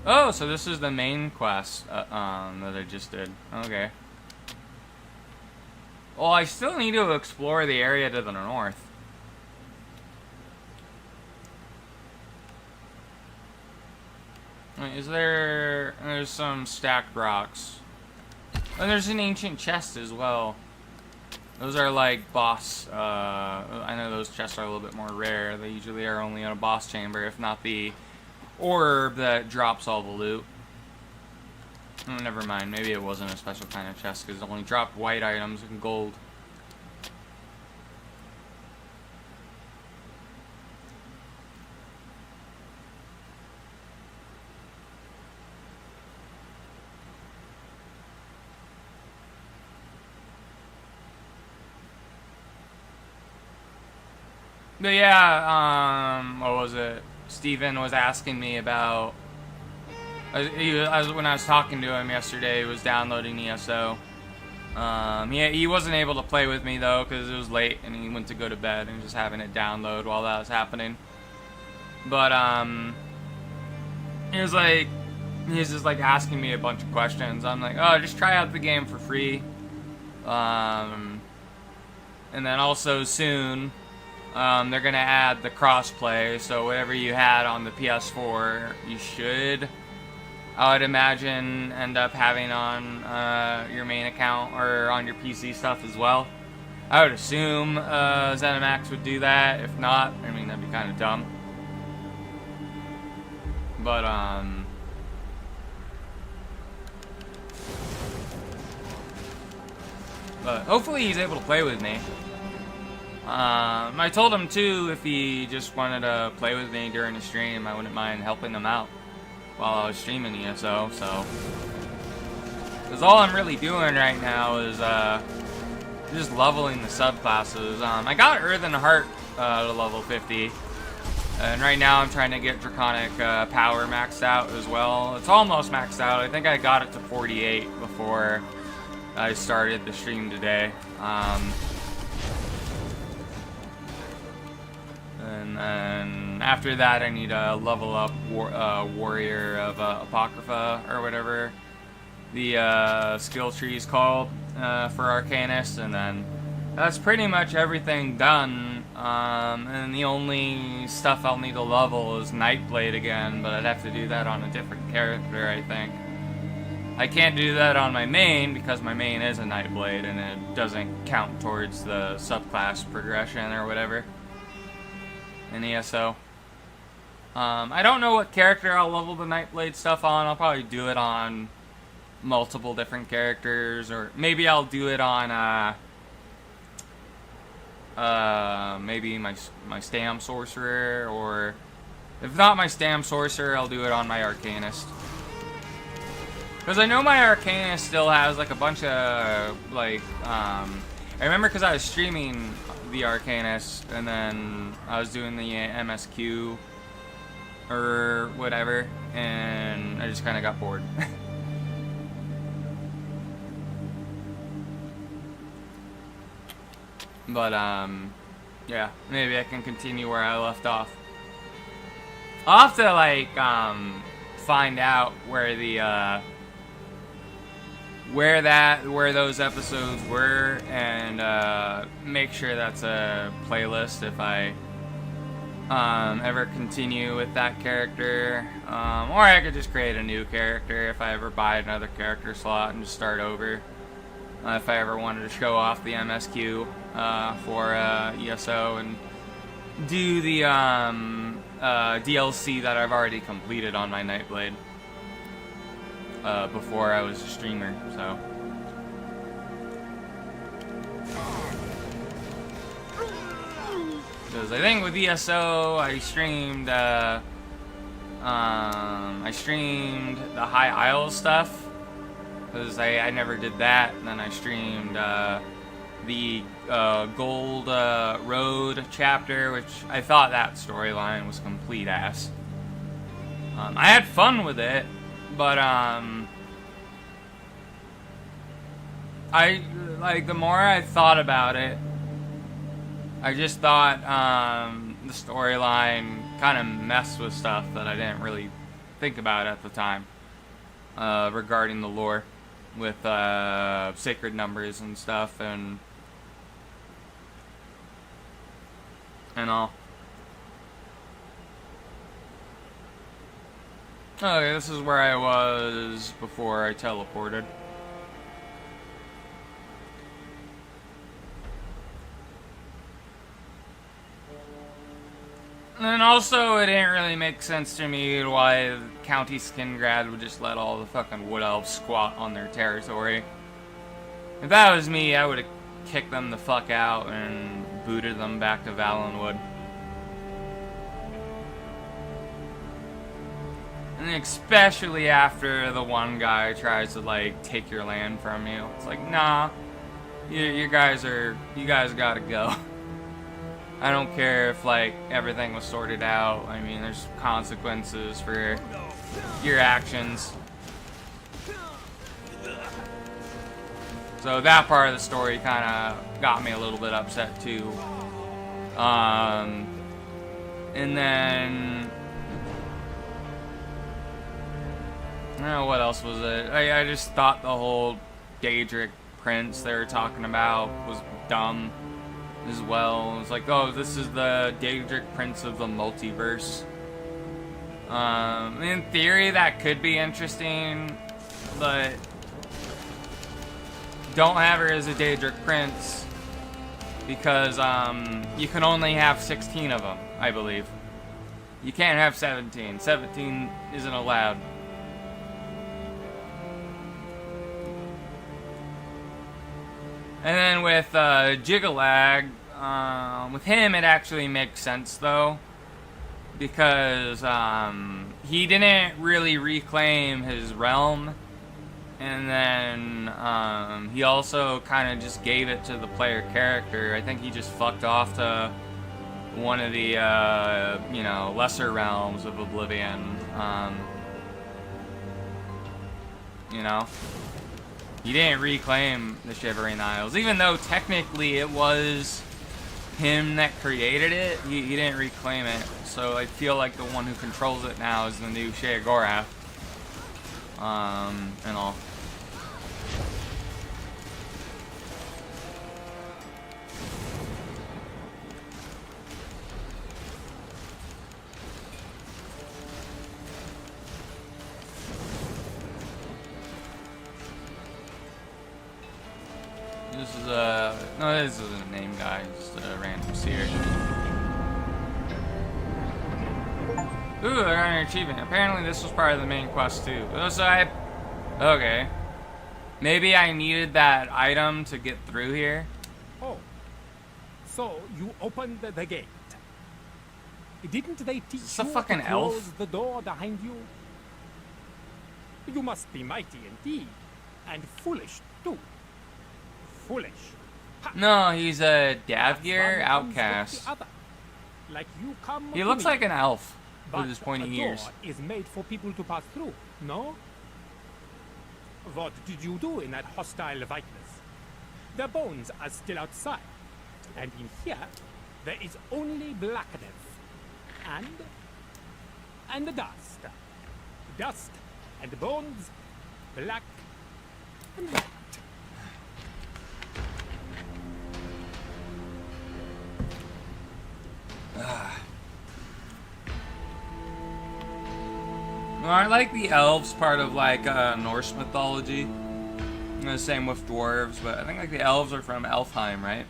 Oh, so this is the main quest that I just did. Okay. Well, I still need to explore the area to the north. Wait, there's some stacked rocks. And there's an ancient chest as well. Those are like boss, I know those chests are a little bit more rare. They usually are only in a boss chamber, if not the orb that drops all the loot. Oh, never mind, maybe it wasn't a special kind of chest because it only dropped white items and gold. But yeah, what was it? Steven was asking me about... when I was talking to him yesterday, he was downloading ESO. He wasn't able to play with me, though, because it was late, and he went to go to bed, and just having it download while that was happening. But, he was just, like, asking me a bunch of questions. I'm like, oh, just try out the game for free. And then also soon... they're gonna add the crossplay, so whatever you had on the PS4, you should, I would imagine, end up having on your main account or on your PC stuff as well. I would assume ZeniMax would do that. If not, I mean, that'd be kind of dumb. But hopefully he's able to play with me. I told him too, if he just wanted to play with me during the stream, I wouldn't mind helping him out while I was streaming ESO, so. Because all I'm really doing right now is, just leveling the subclasses. I got Earthen Heart, to level 50. And right now I'm trying to get Draconic, Power maxed out as well. It's almost maxed out. I think I got it to 48 before I started the stream today. And then after that, I need to level up Warrior of Apocrypha, or whatever the skill tree is called for Arcanist, and then that's pretty much everything done. And the only stuff I'll need to level is Nightblade again, but I'd have to do that on a different character, I think. I can't do that on my main because my main is a Nightblade, and it doesn't count towards the subclass progression or whatever in ESO. I don't know what character I'll level the Nightblade stuff on. I'll probably do it on multiple different characters, or maybe I'll do it on maybe my Stam Sorcerer, or if not my Stam Sorcerer, I'll do it on my Arcanist. Because I know my Arcanist still has like a bunch of like I remember because I was streaming the Arcanist, and then I was doing the MSQ or whatever, and I just kind of got bored. But yeah, maybe I can continue where I left off. I'll have to like find out where the where those episodes were, and make sure that's a playlist if I ever continue with that character, or I could just create a new character if I ever buy another character slot and just start over, if I ever wanted to show off the MSQ for ESO and do the DLC that I've already completed on my Nightblade before I was a streamer, so. Because I think with ESO, I streamed the High Isles stuff, because I never did that, and then I streamed the Gold Road chapter, which I thought that storyline was complete ass. I had fun with it, but like, the more I thought about it, I just thought the storyline kind of messed with stuff that I didn't really think about at the time regarding the lore with sacred numbers and stuff and all. Okay, this is where I was before I teleported. And then also, it didn't really make sense to me why County Skingrad would just let all the fucking Wood Elves squat on their territory. If that was me, I would have kicked them the fuck out and booted them back to Valenwood. And especially after the one guy tries to, like, take your land from you. It's like, nah, you guys gotta go. I don't care if, like, everything was sorted out. I mean, there's consequences for your actions. So that part of the story kind of got me a little bit upset, too. And then... I don't know what else was it. I just thought the whole Daedric Prince they were talking about was dumb as well. It was like, oh, this is the Daedric Prince of the multiverse. In theory, that could be interesting, but don't have her as a Daedric Prince because you can only have 16 of them, I believe. You can't have 17. 17 isn't allowed. And then with Jigalag, with him it actually makes sense though, because he didn't really reclaim his realm, and then he also kind of just gave it to the player character. I think he just fucked off to one of the you know, lesser realms of Oblivion. You know, he didn't reclaim the Shivering Isles, even though technically it was him that created it. He didn't reclaim it, so I feel like the one who controls it now is the new Sheogorath, and all. This is no, this isn't a name guy, just a random seer. Ooh, I got an achievement. Apparently this was part of the main quest too. So okay. Maybe I needed that item to get through here. Oh, so you opened the gate. Didn't they teach Is this a you fucking to close elf? the door behind you? You must be mighty indeed, and foolish too. Foolish. Ha. No, he's a That's Davgir one comes with outcast. the other. Like you come He to looks me, like an elf but with his pointy a ears. door is made for people to pass through, no? What did you do in that hostile Vikings? Their bones are still outside, and in here there is only blackness and the dust. Dust and bones, black and white. Well, aren't like the elves part of like Norse mythology? And the same with dwarves, but I think like the elves are from Elfheim, right?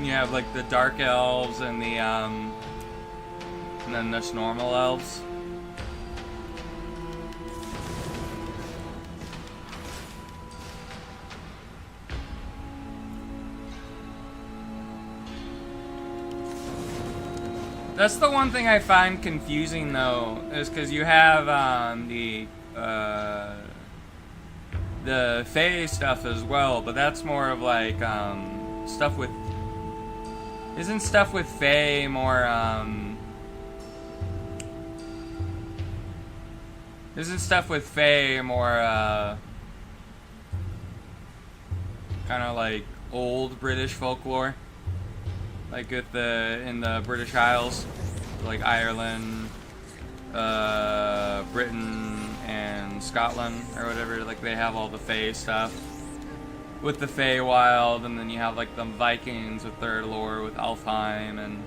You have like the dark elves and the and then there's normal elves. That's the one thing I find confusing though, is because you have the Fae stuff as well, but that's more of like stuff with. Isn't stuff with Fae more Isn't stuff with Fae more kind of like old British folklore, like in the British Isles, like Ireland, Britain, and Scotland or whatever. Like they have all the Fae stuff with the Feywild, and then you have like the Vikings with their lore with Alfheim, and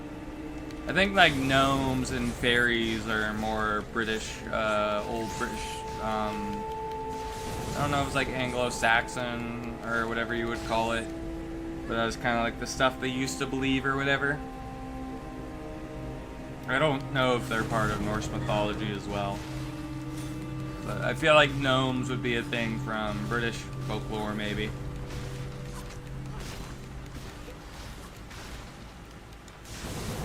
I think like gnomes and fairies are more British, old British. I don't know if it's like Anglo-Saxon or whatever you would call it, but that was kind of like the stuff they used to believe or whatever. I don't know if they're part of Norse mythology as well, but I feel like gnomes would be a thing from British folklore maybe.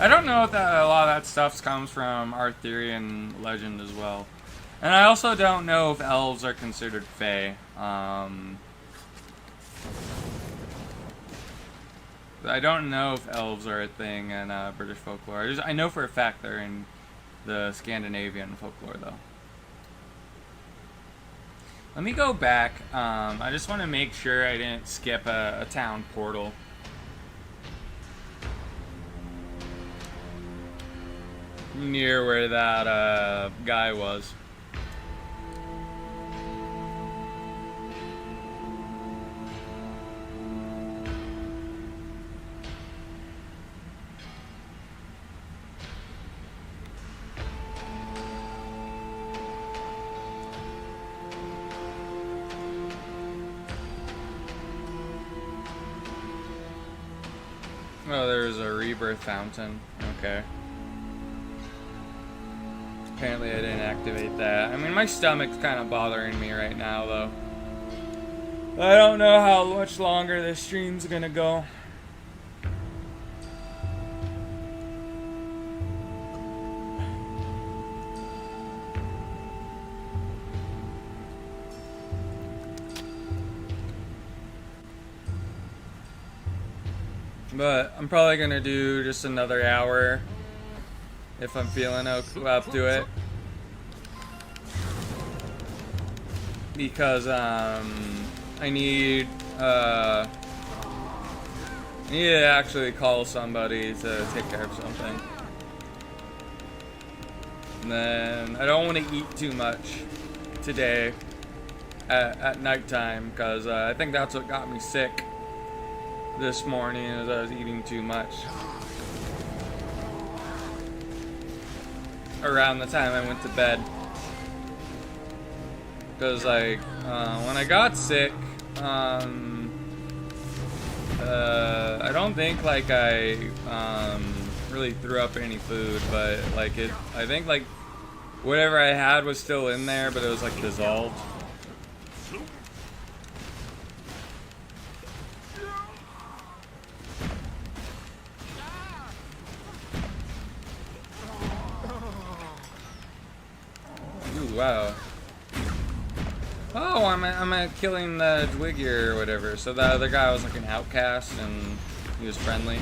I don't know if a lot of that stuff comes from Arthurian legend as well. And I also don't know if elves are considered fae. I don't know if elves are a thing in British folklore. I know for a fact they're in the Scandinavian folklore, though. Let me go back. I just want to make sure I didn't skip a town portal. Near where that guy was. Oh, there's a rebirth fountain. Okay. Apparently I didn't activate that. I mean, my stomach's kind of bothering me right now, though. I don't know how much longer this stream's gonna go. But I'm probably gonna do just another hour if I'm feeling up to it, because I need to actually call somebody to take care of something, and then I don't want to eat too much today at nighttime, because I think that's what got me sick this morning, is I was eating too much around the time I went to bed. Because like when I got sick, I don't think like I really threw up any food, but like I think like whatever I had was still in there, but it was like dissolved. Wow. Oh, I'm killing the Dwigir or whatever. So the other guy was like an outcast and he was friendly.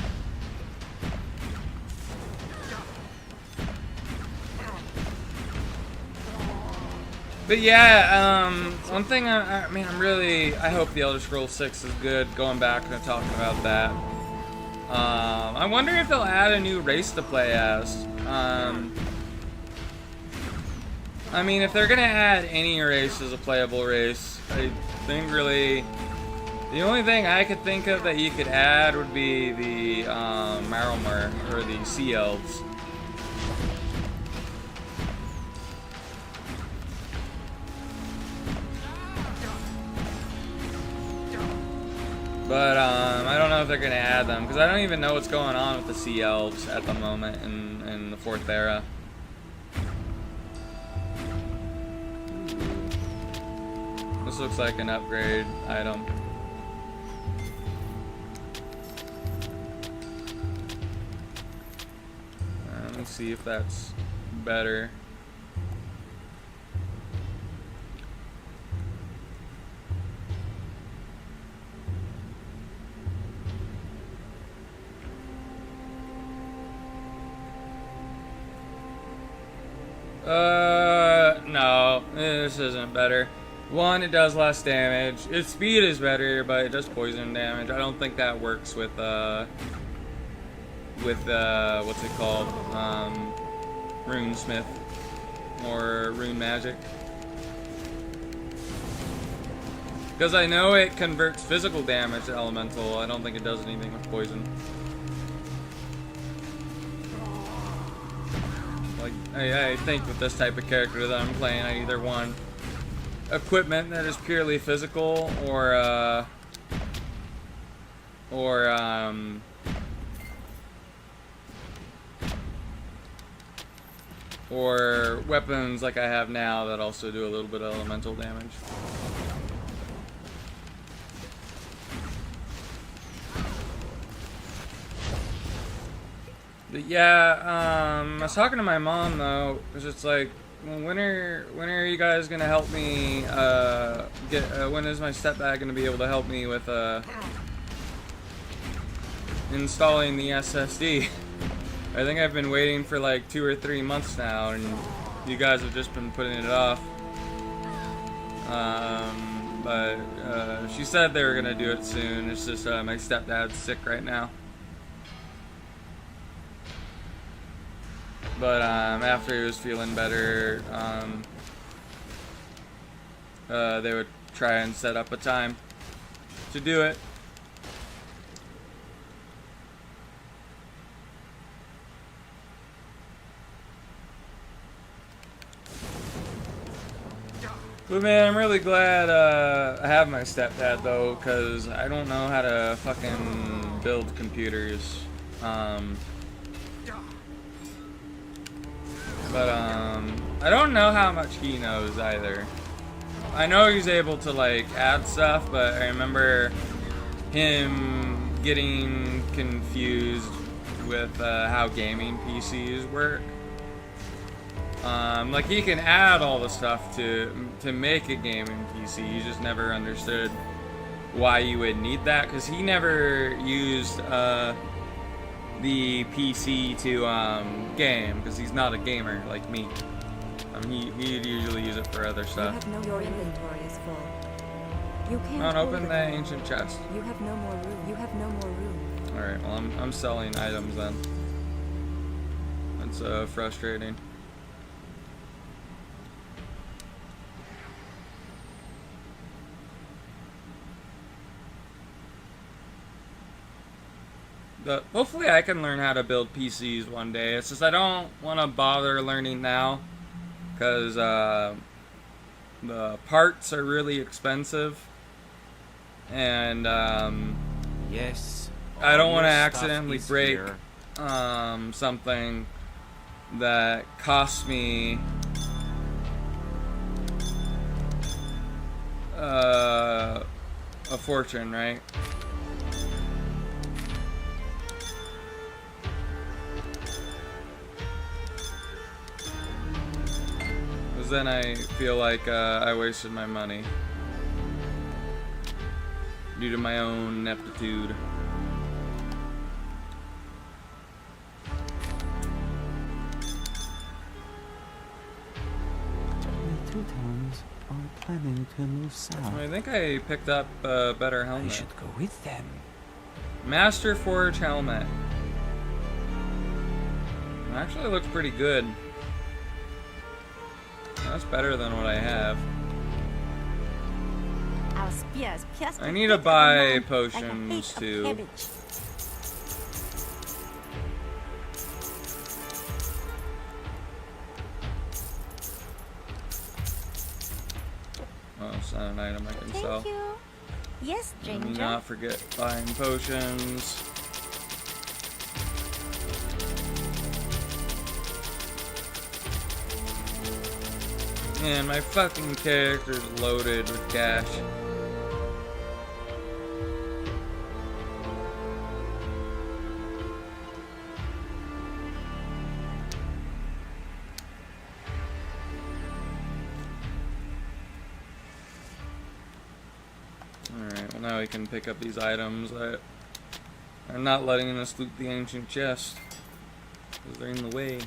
But yeah, one thing I hope the Elder Scrolls 6 is good. Going back and talking about that. I wonder if they'll add a new race to play as. I mean, if they're gonna add any race as a playable race, I think really the only thing I could think of that you could add would be the Maromar, or the Sea Elves. But I don't know if they're gonna add them, because I don't even know what's going on with the Sea Elves at the moment in the 4th era. This looks like an upgrade item. Let me see if that's better. No, this isn't better. One, it does less damage. Its speed is better, but it does poison damage. I don't think that works with what's it called? Runesmith or Rune Magic. Because I know it converts physical damage to elemental. I don't think it does anything with poison. Like, I think with this type of character that I'm playing, I either want equipment that is purely physical, or weapons like I have now that also do a little bit of elemental damage. But yeah, I was talking to my mom though, because it's like, well, when are you guys gonna help me when is my stepdad gonna be able to help me with installing the SSD? I think I've been waiting for like 2 or 3 months now, and you guys have just been putting it off. But she said they were gonna do it soon. It's just my stepdad's sick right now. But after he was feeling better, they would try and set up a time to do it. But man, I'm really glad I have my stepdad though, because I don't know how to fucking build computers. But I don't know how much he knows either. I know he's able to like add stuff, but I remember him getting confused with how gaming PCs work. Like he can add all the stuff to make a gaming PC. He just never understood why you would need that, because he never used the PC to game, because he's not a gamer like me. He'd usually use it for other stuff. Your inventory is full. You can't Not open the ancient chest. You have no more room. You have no more room. All right. Well, I'm selling items then. That's frustrating. But hopefully I can learn how to build PCs one day. It's just I don't want to bother learning now, because the parts are really expensive, and yes, I don't want to accidentally break something that costs me a fortune, right? Then I feel like I wasted my money due to my own ineptitude. The Teutons are planning to move south. I think I picked up a better helmet. I should go with them. Master Forge helmet. It actually looks pretty good. That's better than what I have. Our spears pierce I the need to pit of a buy man like a potions heap of too. cabbage. Oh, it's not an item I can sell. Thank you. Yes, Let me stranger. not forget buying potions. Man, my fucking character's loaded with cash. Alright, well now we can pick up these items that are not letting us loot the ancient chest, because they're in the way.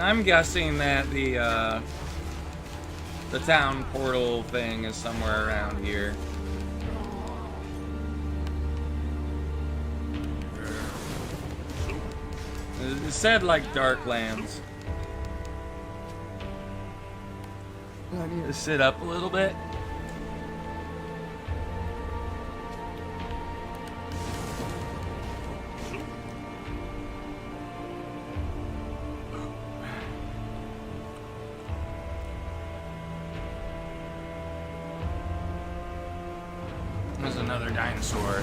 I'm guessing that the town portal thing is somewhere around here. It said like Darklands. I need to sit up a little bit. There's another dinosaur.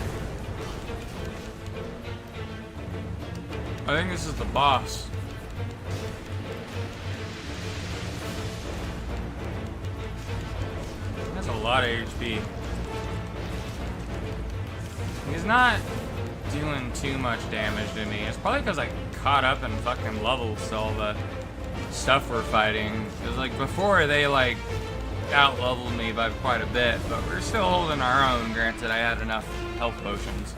I think this is the boss. That's a lot of HP. He's not doing too much damage to me. It's probably because I caught up in fucking levels to all the stuff we're fighting. Because like before they like out-leveled me by quite a bit, but we're still holding our own. Granted, I had enough health potions.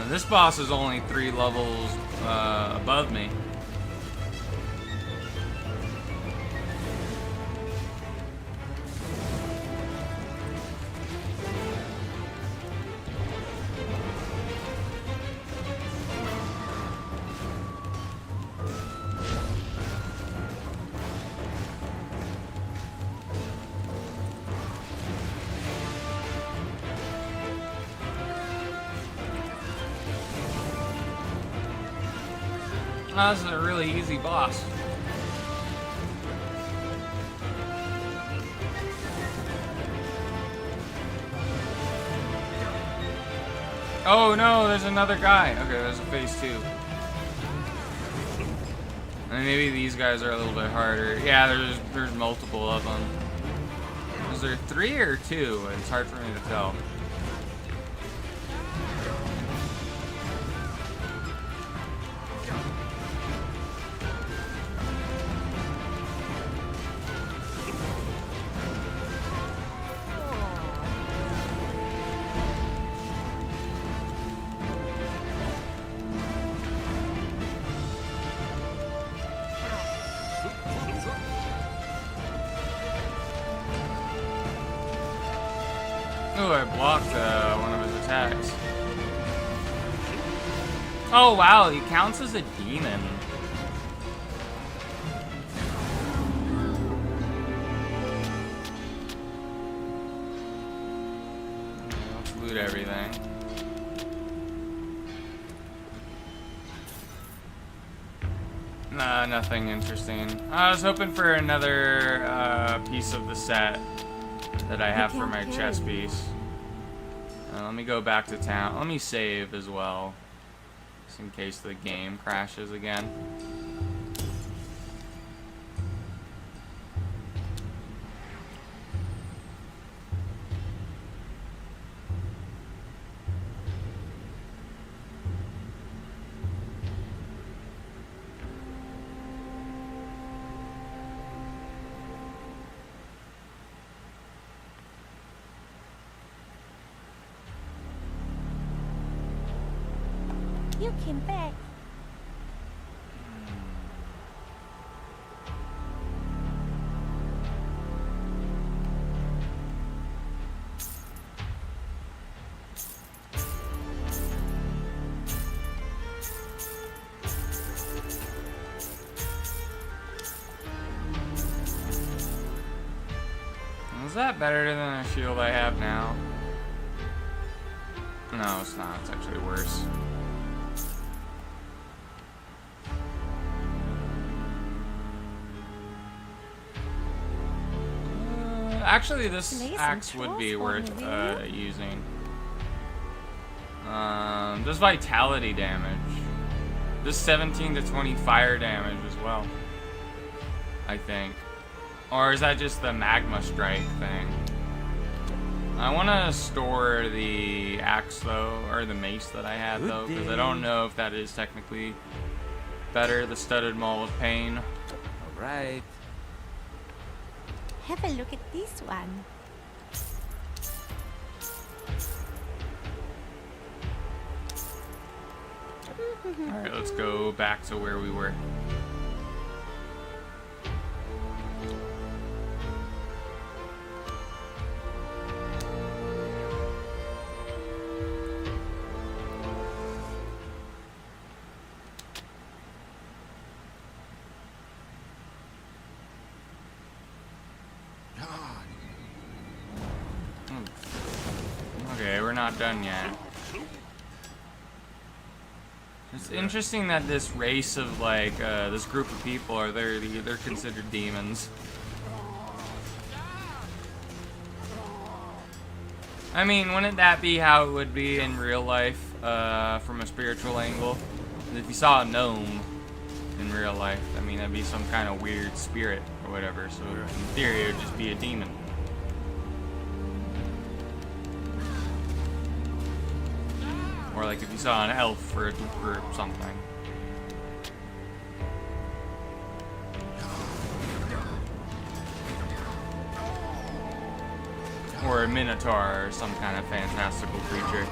This boss is only 3 levels above me. Oh, this is a really easy boss. Oh no, there's another guy. Okay, there's a phase 2. And maybe these guys are a little bit harder. Yeah, there's multiple of them. Is there 3 or 2? It's hard for me to tell. Oh, I blocked one of his attacks. Oh wow, he counts as a demon. Let's loot everything. Nah, nothing interesting. I was hoping for another piece of the set that I have for my chess piece. Let me go back to town. Let me save as well, just in case the game crashes again. You came back. Is that better than the shield I have now? No, it's not. It's actually worse. Actually, this axe would be worth using. Does vitality damage. Does 17 to 20 fire damage as well, I think. Or is that just the magma strike thing? I want to store the axe though, or the mace that I had though, because I don't know if that is technically better. The studded maul of pain. Alright. Have a look at this one. Alright, let's go back to where we were. Okay, we're not done yet. It's interesting that this race of like this group of people are they're considered demons. I mean, wouldn't that be how it would be in real life from a spiritual angle? If you saw a gnome in real life, I mean, that'd be some kind of weird spirit or whatever. So in theory, it would just be a demon. Or like if you saw an elf or something. Or a minotaur or some kind of fantastical creature.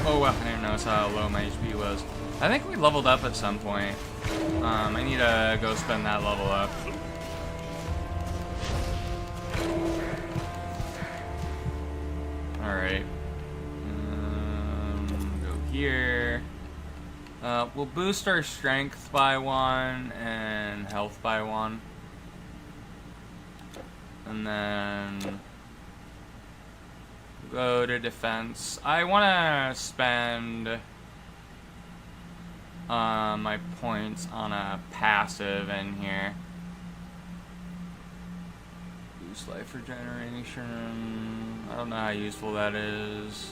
Oh well, I didn't notice how low my HP was. I think we leveled up at some point. I need to go spend that level up. Alright. Go here. We'll boost our strength by 1 and health by 1. And then go to defense. I want to spend my points on a passive in here. Boost life regeneration. I don't know how useful that is.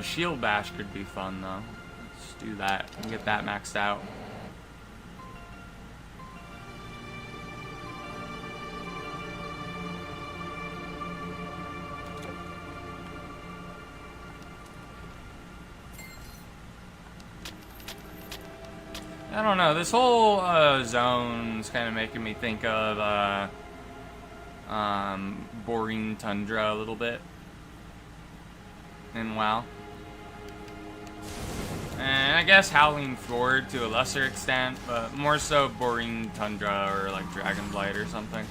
Shield bash could be fun though. Let's do that and get that maxed out. I don't know, this whole zone's kind of making me think of boring tundra a little bit in WoW. And I guess Howling Fjord to a lesser extent, but more so boring tundra or like Dragonblight or something.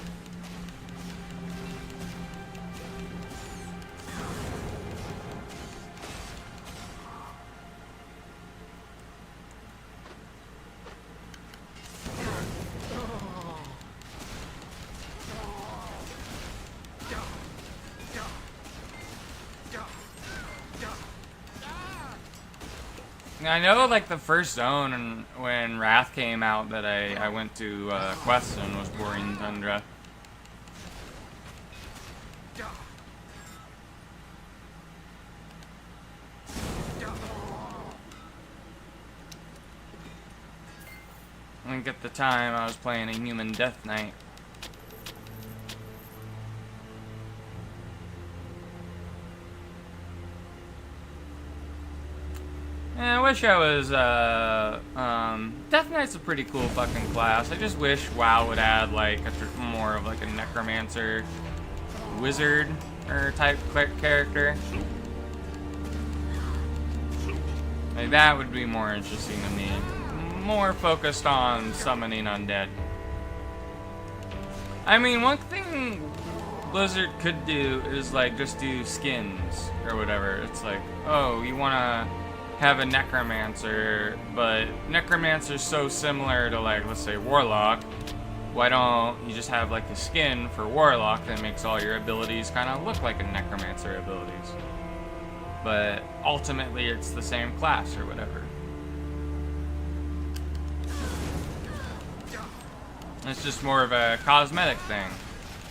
I know, like, the first zone and when Wrath came out that I went to Queston was boring tundra. I think at the time I was playing a Human Death Knight. Yeah, I wish I was, Death Knight's a pretty cool fucking class. I just wish WoW would add, like, more of, like, a Necromancer wizard or type character. Like, that would be more interesting to me. More focused on summoning undead. I mean, one thing Blizzard could do is, like, just do skins or whatever. It's like, oh, you wanna have a Necromancer, but Necromancer's so similar to, like, let's say Warlock. Why don't you just have, like, a skin for Warlock that makes all your abilities kind of look like a Necromancer abilities? But ultimately, it's the same class or whatever. It's just more of a cosmetic thing.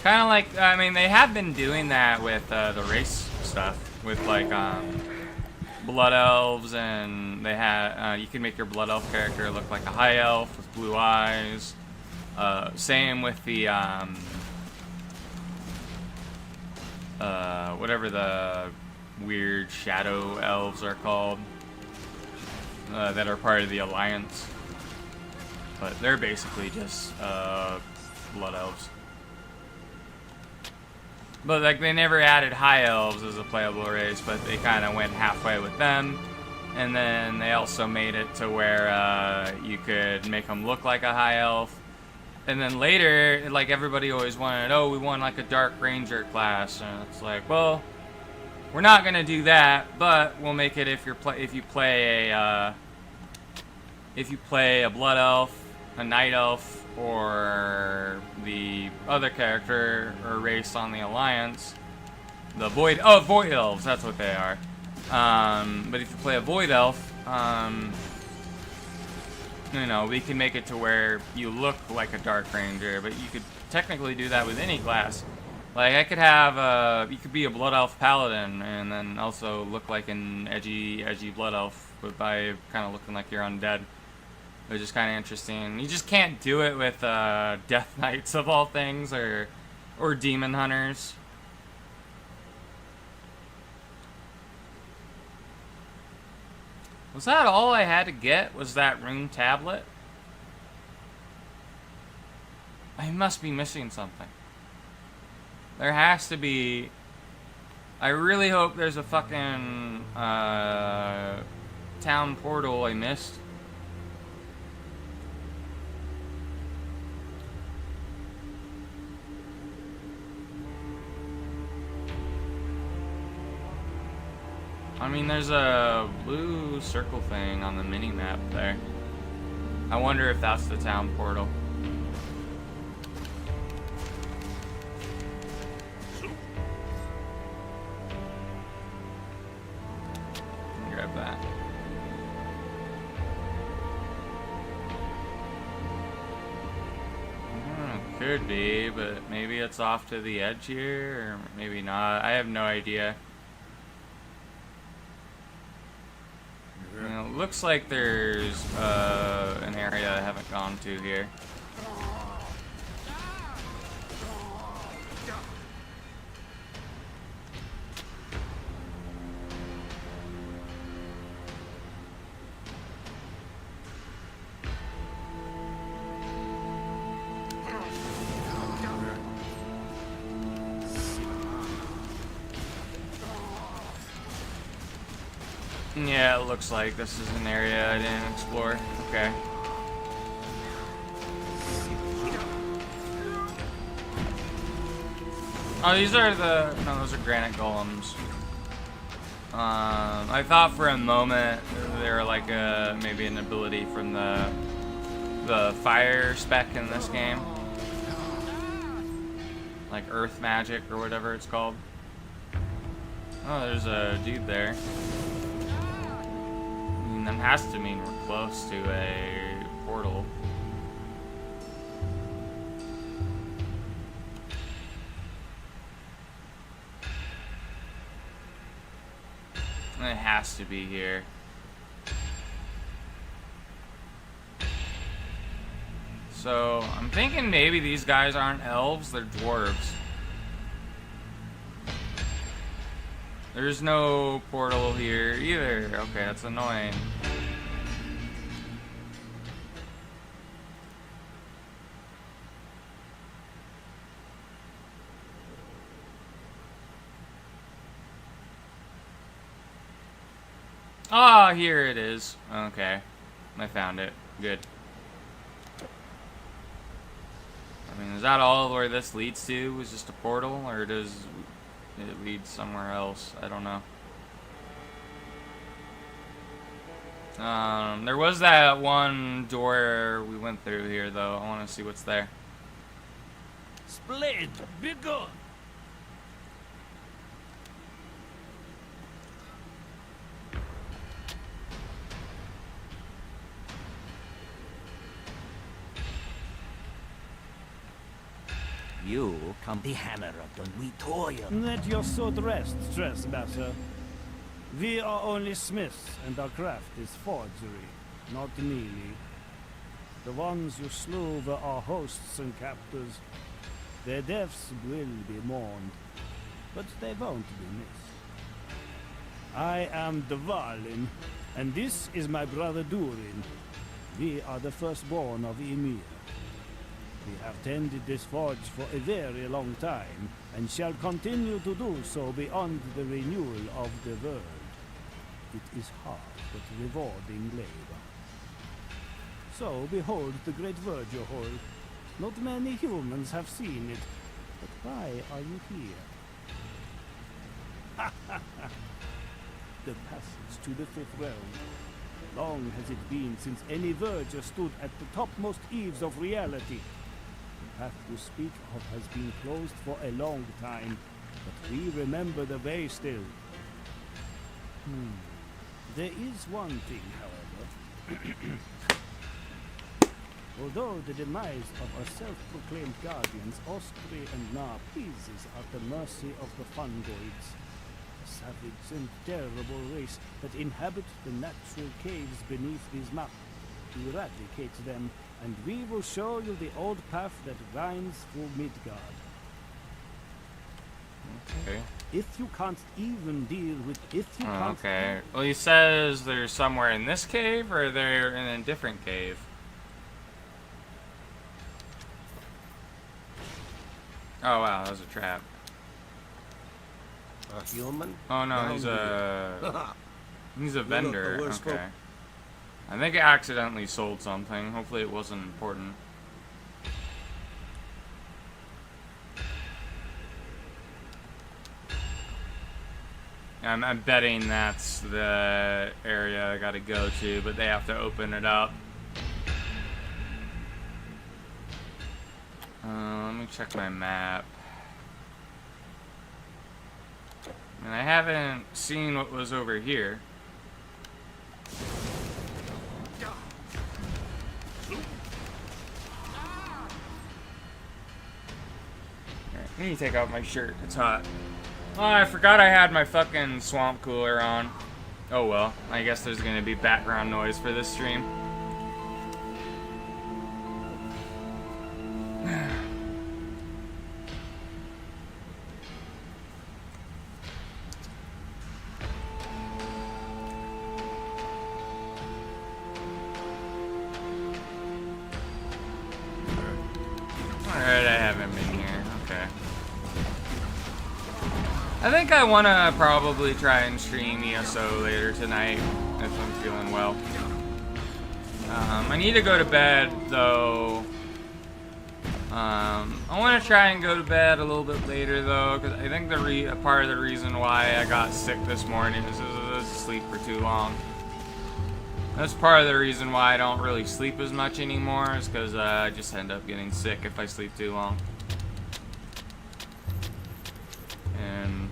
Kind of like, I mean, they have been doing that with the race stuff, with, like, Blood Elves, and they had you can make your Blood Elf character look like a High Elf with blue eyes. Same with the whatever the weird Shadow Elves are called that are part of the Alliance, but they're basically just Blood Elves. But like they never added high elves as a playable race, but they kind of went halfway with them. And then they also made it to where you could make them look like a high elf. And then later, like everybody always wanted, oh, we want like a dark ranger class, and it's like, well, we're not gonna do that, but we'll make it if you play a blood elf, a night elf, or the other character or race on the Alliance, the void elves. That's what they are. But if you play a void elf, you know, we can make it to where you look like a dark ranger, but you could technically do that with any class. Like I could have you could be a blood elf paladin and then also look like an edgy blood elf, but by kind of looking like you're undead, which is kind of interesting. You just can't do it with death knights of all things, or demon hunters. Was that all I had to get? Was that rune tablet? I must be missing something. There has to be. I really hope there's a fucking town portal I missed. I mean, there's a blue circle thing on the mini-map there. I wonder if that's the town portal. Grab that. Could be, but maybe it's off to the edge here, or maybe not. I have no idea. You know, looks like there's an area I haven't gone to here. Yeah, it looks like this is an area I didn't explore. Okay. Oh, these are the... No, those are granite golems. I thought for a moment they were like maybe an ability from the fire spec in this game. Like earth magic or whatever it's called. Oh, there's a dude there. That has to mean we're close to a portal. It has to be here. So, I'm thinking maybe these guys aren't elves, they're dwarves. There's no portal here either. Okay, that's annoying. Ah, here it is. Okay. I found it. Good. I mean, is that all where this leads to? Is just a portal? Or does it lead somewhere else? I don't know. There was that one door we went through here, though. I want to see what's there. Splendid! Be good! You come the hammer of the Witoya. Let your sword rest, trespasser. We are only smiths, and our craft is forgery, not melee. The ones you slew were our hosts and captors. Their deaths will be mourned, but they won't be missed. I am Dvalin, and this is my brother Durin. We are the firstborn of Ymir. We have tended this forge for a very long time, and shall continue to do so beyond the renewal of the world. It is hard but rewarding labor. So behold the great Virgil Hall. Not many humans have seen it, but why are you here? The passage to the fifth realm. Long has it been since any verger stood at the topmost eaves of reality. The path you speak of has been closed for a long time, but we remember the way still. There is one thing, however. Although the demise of our self-proclaimed guardians, Osprey and Narpes, is at the mercy of the fungoids, a savage and terrible race that inhabit the natural caves beneath these maps, eradicate them, and we will show you the old path that winds through Midgard. Okay. If you can't even deal with Okay. Well, he says they're somewhere in this cave, or they're in a different cave. Oh wow, that was a trap. A human? Oh no, he's a vendor. Okay. I think I accidentally sold something. Hopefully it wasn't important. I'm betting that's the area I gotta go to, but they have to open it up. Let me check my map. And I haven't seen what was over here. I need to take off my shirt. It's hot. Oh, I forgot I had my fucking swamp cooler on. Oh well. I guess there's gonna be background noise for this stream. Alright, I haven't been here. Okay. I think I want to probably try and stream ESO later tonight if I'm feeling well. I need to go to bed though. I want to try and go to bed a little bit later though, because I think a part of the reason why I got sick this morning is I was asleep for too long. That's part of the reason why I don't really sleep as much anymore, is because I just end up getting sick if I sleep too long. And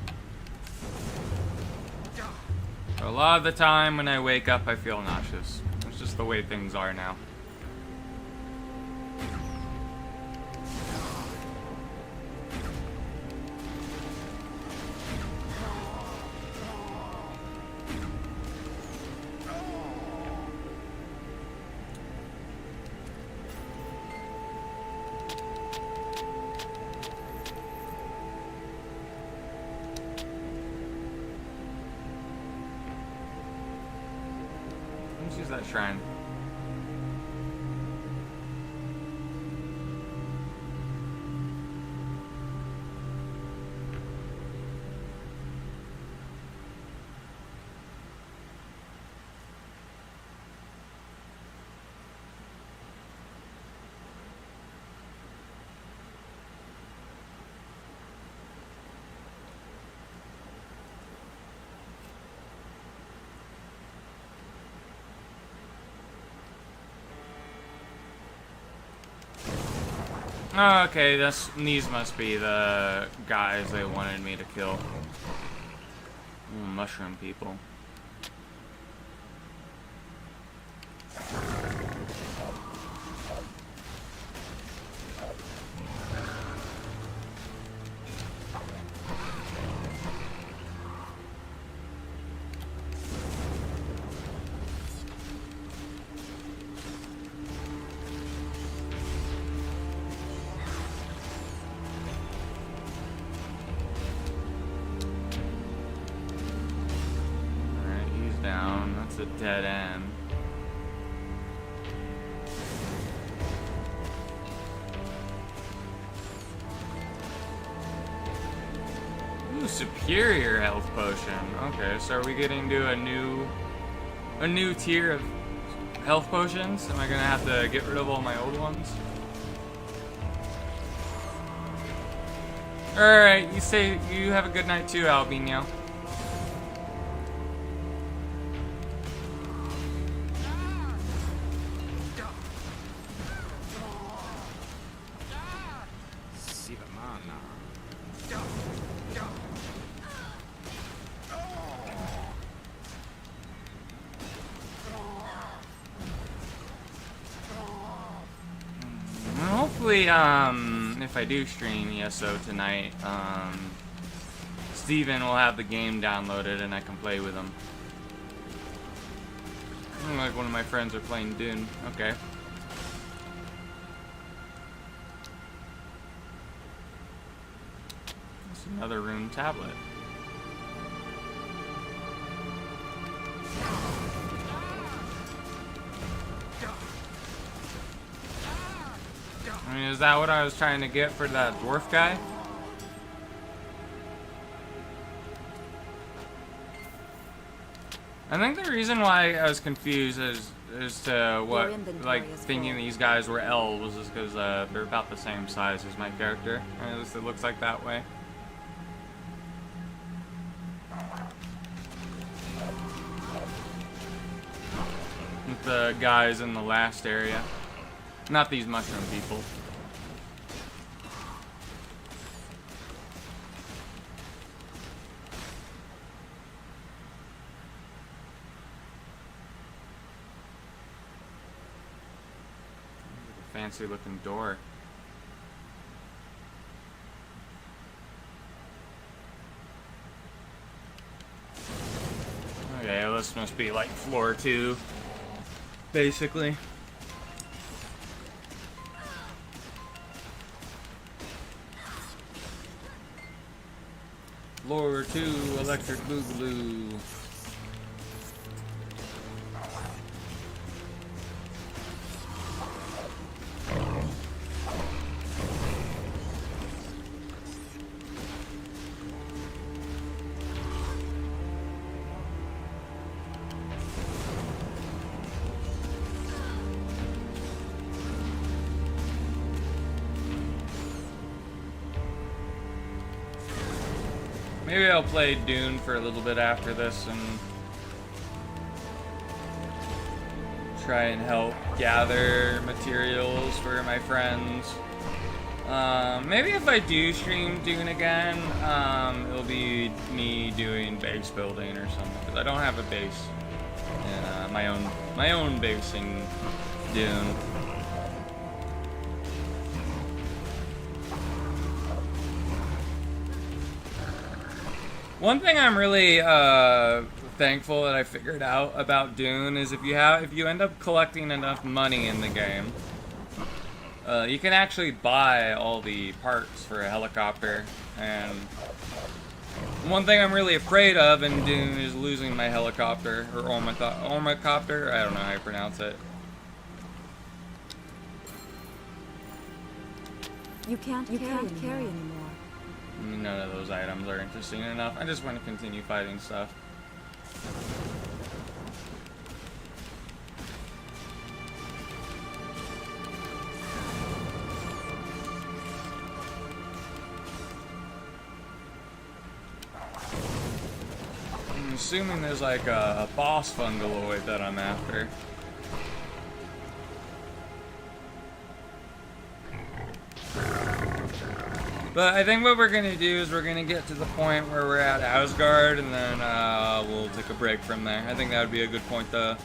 a lot of the time when I wake up, I feel nauseous. It's just the way things are now. Let's use that shrine. Oh, okay, these must be the guys they wanted me to kill. Ooh, mushroom people. A dead end. superior health potion. Okay, so are we getting to a new tier of health potions? Am I gonna have to get rid of all my old ones? Alright, you have a good night too, Albino. Hopefully, if I do stream ESO tonight, Steven will have the game downloaded and I can play with him. Like one of my friends are playing Dune. Okay. That's another rune tablet. I mean, is that what I was trying to get for that dwarf guy? I think the reason why I was confused as to what, like, thinking these guys were elves is because they're about the same size as my character. Or at least it looks like that way. With the guys in the last area. Not these mushroom people. Fancy looking door. Okay, this must be like floor 2, basically. Floor 2, electric boogaloo. Maybe I'll play Dune for a little bit after this and try and help gather materials for my friends. Maybe if I do stream Dune again, it'll be me doing base building or something, because I don't have a base in my own base in Dune. One thing I'm really thankful that I figured out about Dune is if you end up collecting enough money in the game, you can actually buy all the parts for a helicopter. And one thing I'm really afraid of in Dune is losing my helicopter, or ormacopter. I don't know how you pronounce it. You can't carry anymore. None of those items are interesting enough. I just want to continue fighting stuff. I'm assuming there's like a boss fungaloid that I'm after. But I think what we're going to do is we're going to get to the point where we're at Asgard, and then we'll take a break from there. I think that would be a good point to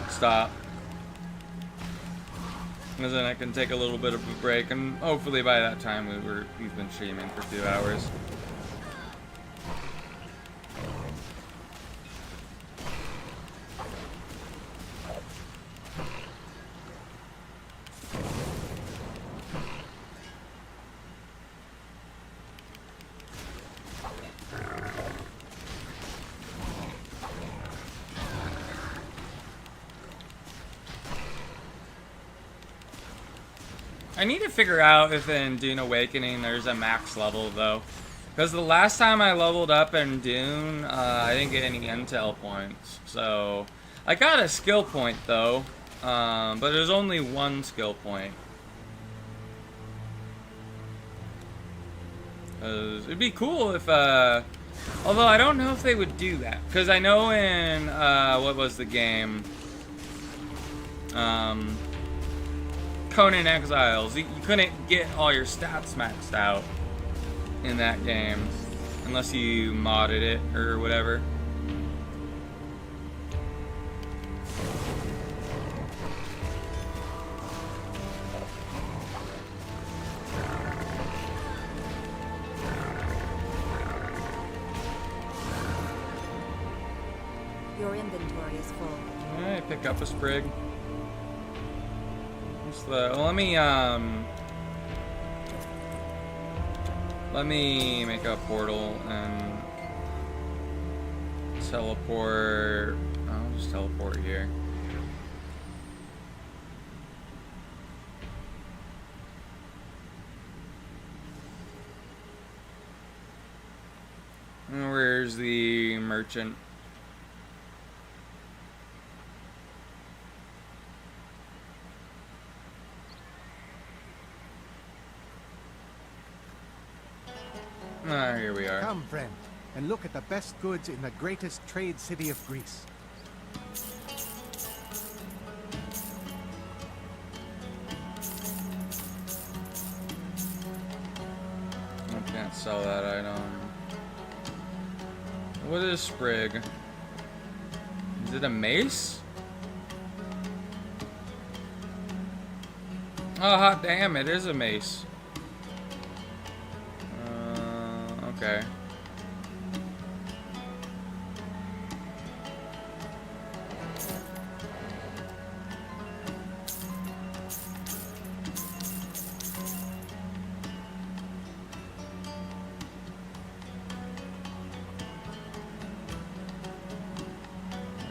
stop. Because then I can take a little bit of a break, and hopefully by that time we've been streaming for 2 hours. I need to figure out if in Dune Awakening there's a max level, though. Because the last time I leveled up in Dune, I didn't get any intel points. So, I got a skill point though, but there's only one skill point. It'd be cool if, although I don't know if they would do that. Because I know in, what was the game? Conan Exiles, you couldn't get all your stats maxed out in that game unless you modded it or whatever. Your inventory is full. Alright, pick up a sprig. What's the, well, let me make a portal and teleport. I'll just teleport here. And where's the merchant? Ah, here we are. Come, friend, and look at the best goods in the greatest trade city of Greece. I can't sell that item. What is sprig? Is it a mace? Oh, hot damn, it is a mace. Okay.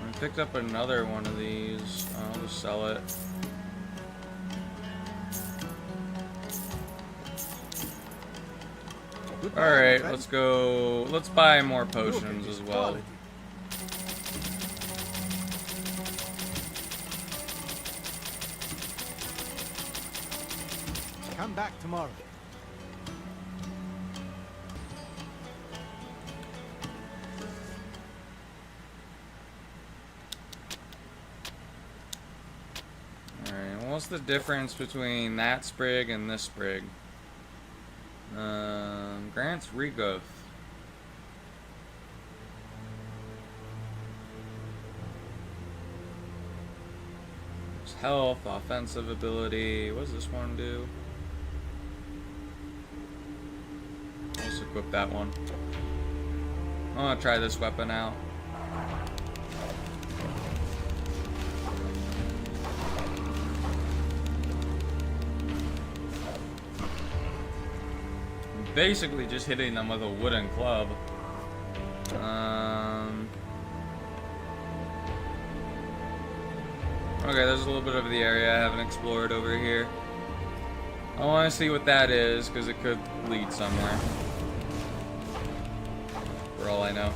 I picked up another one of these. I'll just sell it. Alright, let's go. Let's buy more potions as well. Come back tomorrow. Alright, what's the difference between that sprig and this sprig? Grants regrowth. There's health, offensive ability. What does this one do? Let's equip that one. I want to try this weapon out. Basically just hitting them with a wooden club. Okay, there's a little bit of the area I haven't explored over here. I want to see what that is, because it could lead somewhere. For all I know.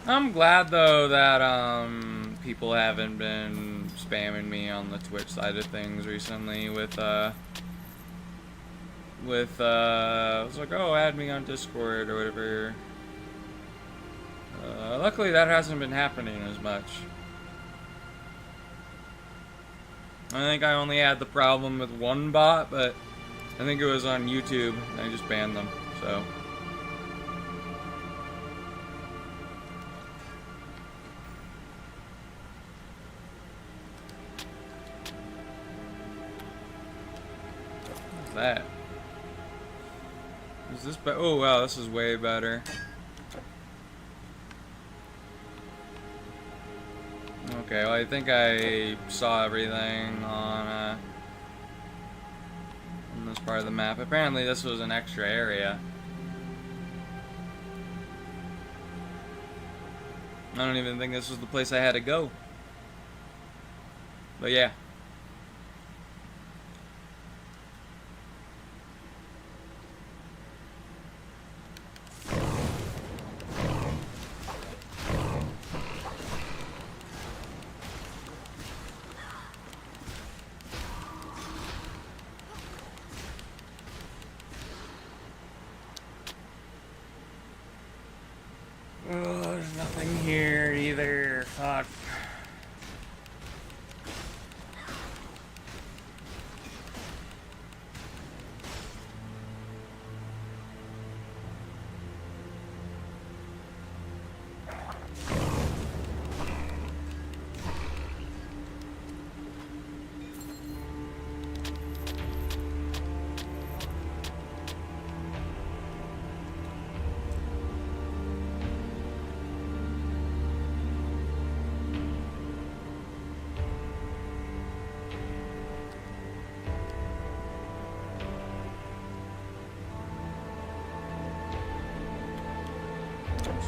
I'm glad though that people haven't been spamming me on the Twitch side of things recently with it's like, oh, add me on Discord or whatever. Luckily that hasn't been happening as much. I think I only had the problem with one bot, but I think it was on YouTube and I just banned them, so. That is this oh wow, this is way better. Okay, well, I think I saw everything on this part of the map. Apparently this was an extra area. I don't even think this was the place I had to go. But yeah. Oh, there's nothing here either. Fuck.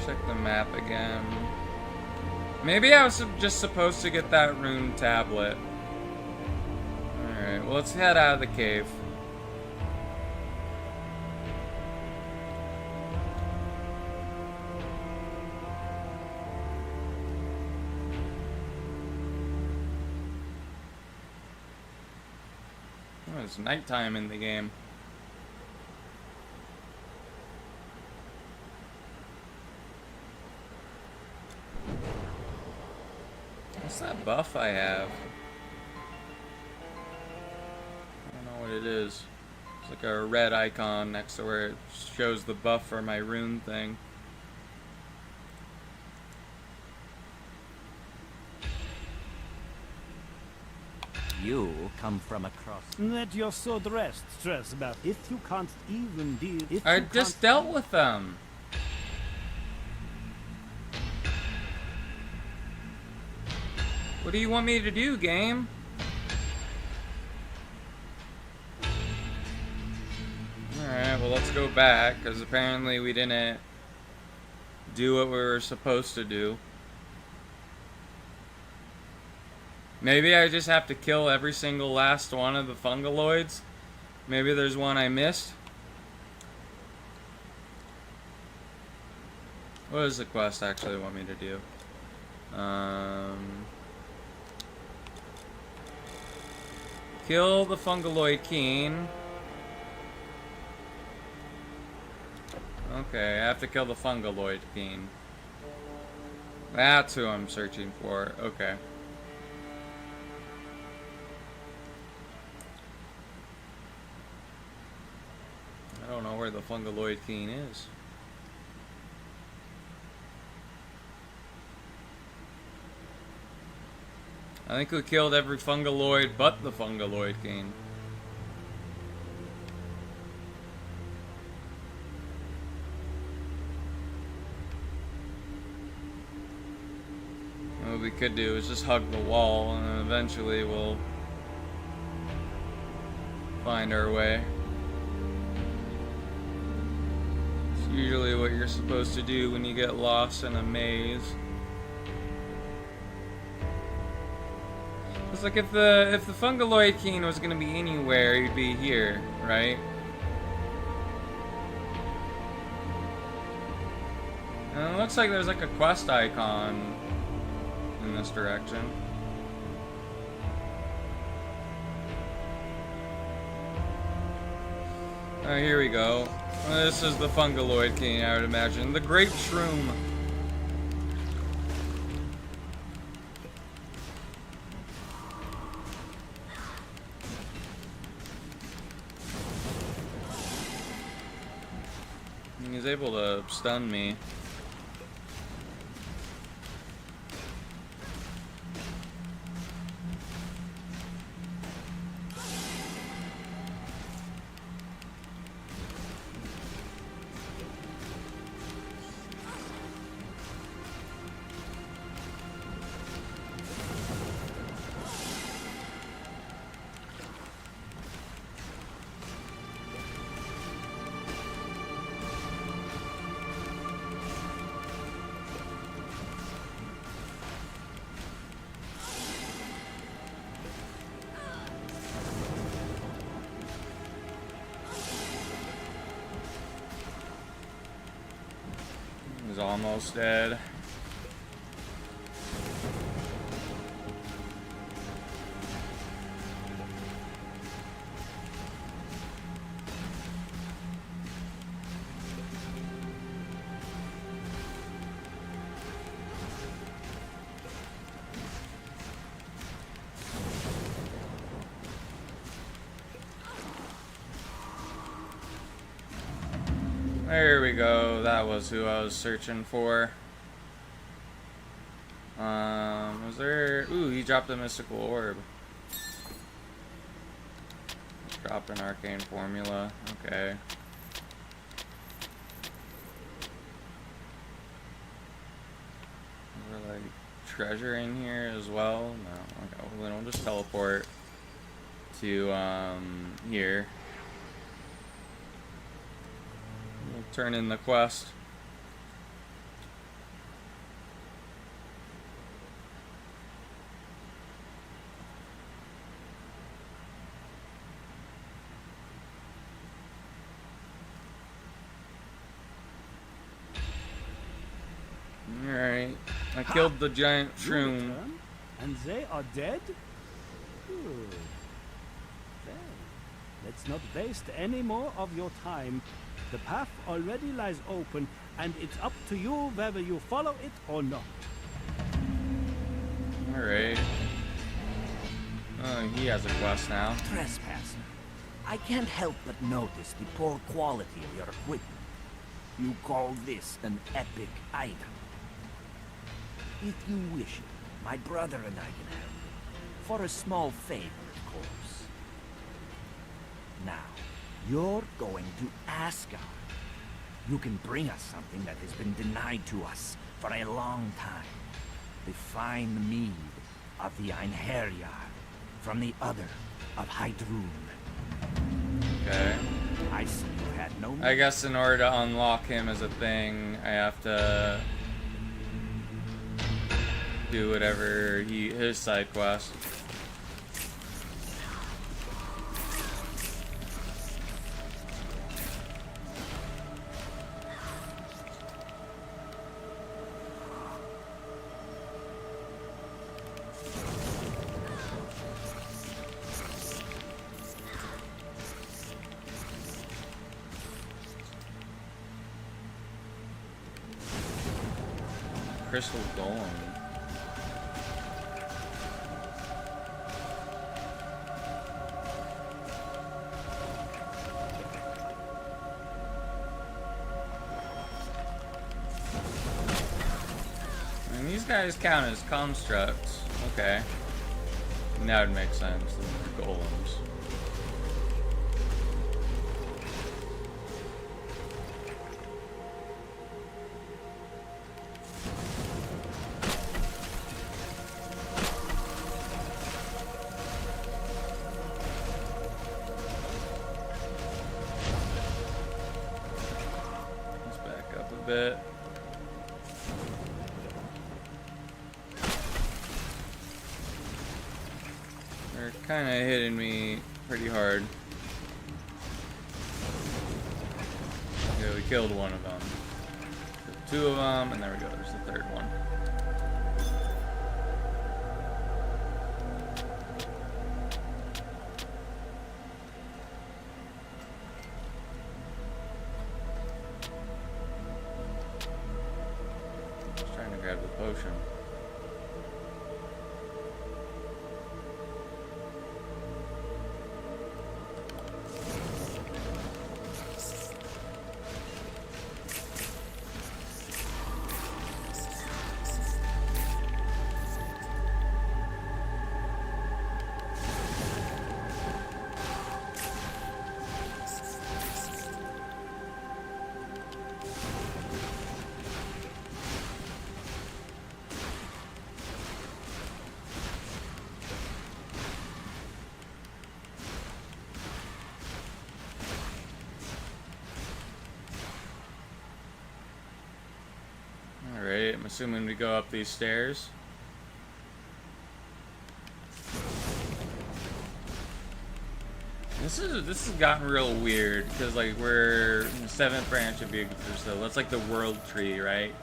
Check the map again. Maybe I was just supposed to get that rune tablet. Alright, well, let's head out of the cave. Oh, it's nighttime in the game. What's that buff I have? I don't know what it is. It's like a red icon next to where it shows the buff for my rune thing. You come from across. That you're so stressed about. If you can't even deal. I just dealt with them. What do you want me to do, game? Alright, well, let's go back, because apparently we didn't do what we were supposed to do. Maybe I just have to kill every single last one of the fungaloids. Maybe there's one I missed. What does the quest actually want me to do? Kill the fungaloid king. Okay, I have to kill the fungaloid king. That's who I'm searching for. Okay. I don't know where the fungaloid king is. I think we killed every fungaloid but the fungaloid king. What we could do is just hug the wall, and then eventually we'll find our way. It's usually what you're supposed to do when you get lost in a maze. It's like if the fungaloid king was gonna be anywhere, he'd be here, right? And it looks like there's like a quest icon in this direction. Alright, here we go. This is the fungaloid king, I would imagine. The Great Shroom. He's able to stun me. He's almost dead. There we go. That was who I was searching for. Was there... Ooh, he dropped a mystical orb. Dropped an arcane formula. Okay. Is there, like, treasure in here as well? No. Okay, well, then we'll just teleport to, here. We'll turn in the quest. Alright. I killed the giant shroom. And they are dead? Good. Then, let's not waste any more of your time. The path already lies open, and it's up to you whether you follow it or not. Alright. Oh, he has a quest now. Trespasser, I can't help but notice the poor quality of your equipment. You call this an epic item. If you wish it, my brother and I can help you. For a small favor, of course. Now, you're going to Asgard. You can bring us something that has been denied to us for a long time. The fine mead of the Einherjar from the other of Heidrun. Okay. I see you had no... I guess in order to unlock him as a thing, I have to do whatever his side quest. Crystal Golem. And these guys count as constructs. Okay. That would make sense. They're golems. Bit. They're kind of hitting me pretty hard. Okay, we killed one of them. Two of them, and there we go. There's the third one. Grab the potion. Alright, I'm assuming we go up these stairs. This has gotten real weird because like we're in the 7th branch of Yggdrasil. That's like the world tree, right?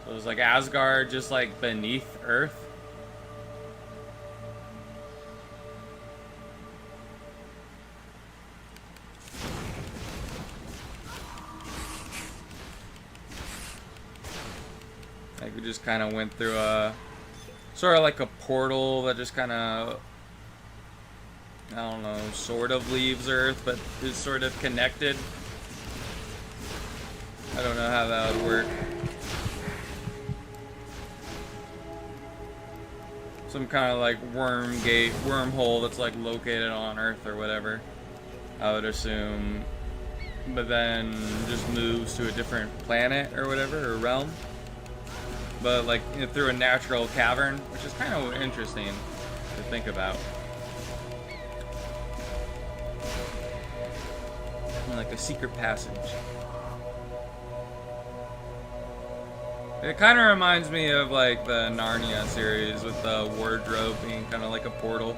So it was like Asgard just like beneath Earth. Like we just kind of went through a sort of like a portal that just kind of, I don't know, sort of leaves Earth, but is sort of connected. I don't know how that would work. Some kind of like wormhole that's like located on Earth or whatever, I would assume. But then just moves to a different planet or whatever, or realm. But like, you know, through a natural cavern, which is kind of interesting to think about. Like a secret passage. It kind of reminds me of like the Narnia series with the wardrobe being kind of like a portal.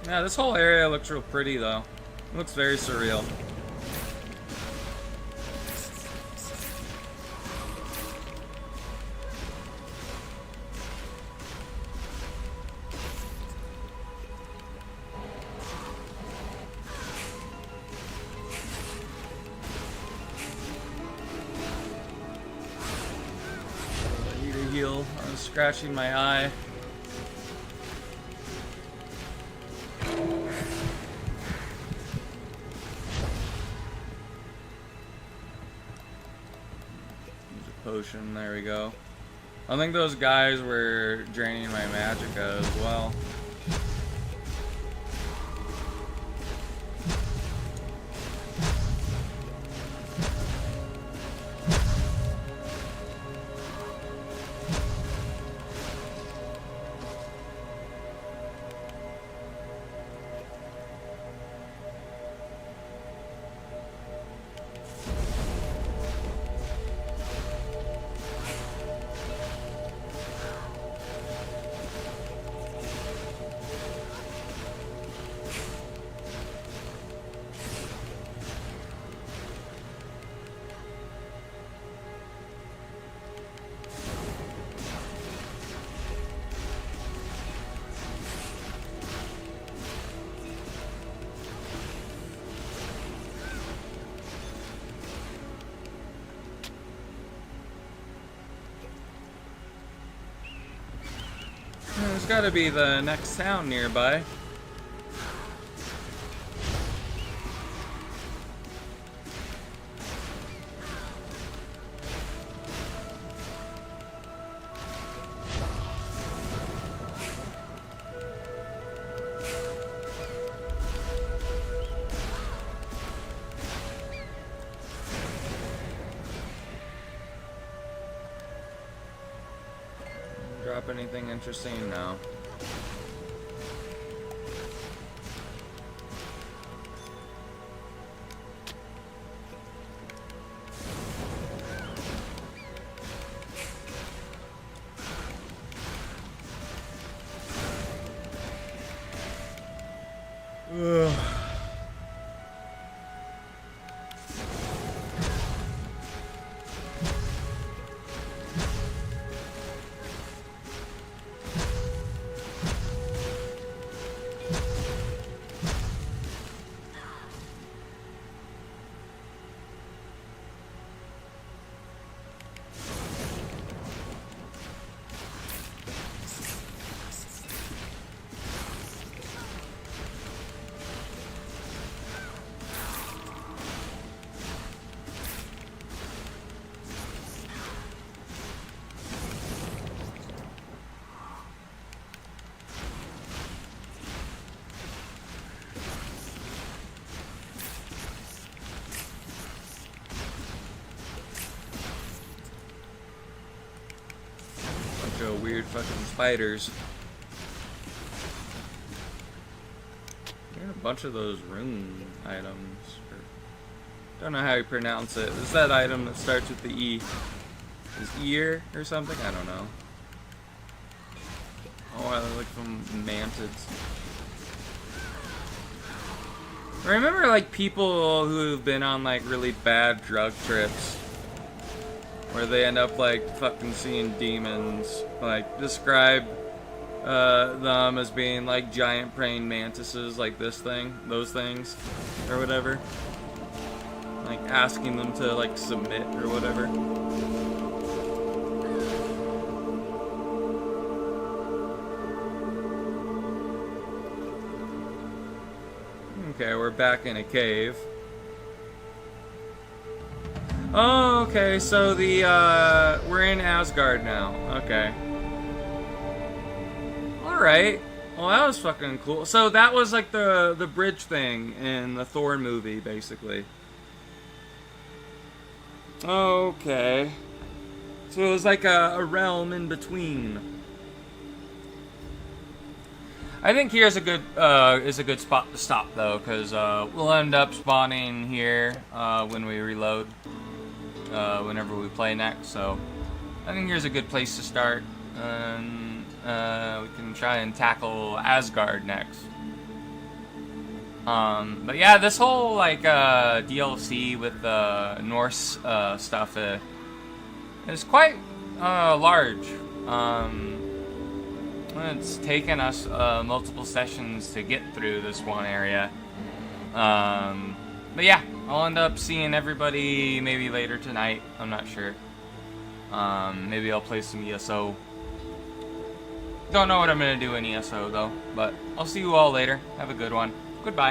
Yeah, this whole area looks real pretty though. It looks very surreal. I need a heal. I'm scratching my eye. Potion, there we go. I think those guys were draining my magicka as well. There's gotta be the next town nearby. Drop anything interesting? No. Ugh. Weird fucking spiders. There are a bunch of those rune items. Don't know how you pronounce it. Is that item that starts with the E? Is ear or something? I don't know. Oh, I like some mantids. I remember like people who've been on like really bad drug trips where they end up like fucking seeing demons. Like describe them as being like giant praying mantises, like this thing, those things, or whatever. Like asking them to like submit or whatever. Okay, we're back in a cave. Oh, okay, so the, we're in Asgard now. Okay. Alright. Well, that was fucking cool. So that was like the bridge thing in the Thor movie, basically. Okay. So it was like a realm in between. I think here's a good is a good spot to stop though, because we'll end up spawning here when we reload, whenever we play next. So I think here's a good place to start, and we can try and tackle Asgard next. But yeah, this whole like DLC with the Norse stuff is quite large. It's taken us multiple sessions to get through this one area. But yeah, I'll end up seeing everybody maybe later tonight. I'm not sure. Maybe I'll play some ESO. Don't know what I'm going to do in ESO though, but I'll see you all later. Have a good one. Goodbye.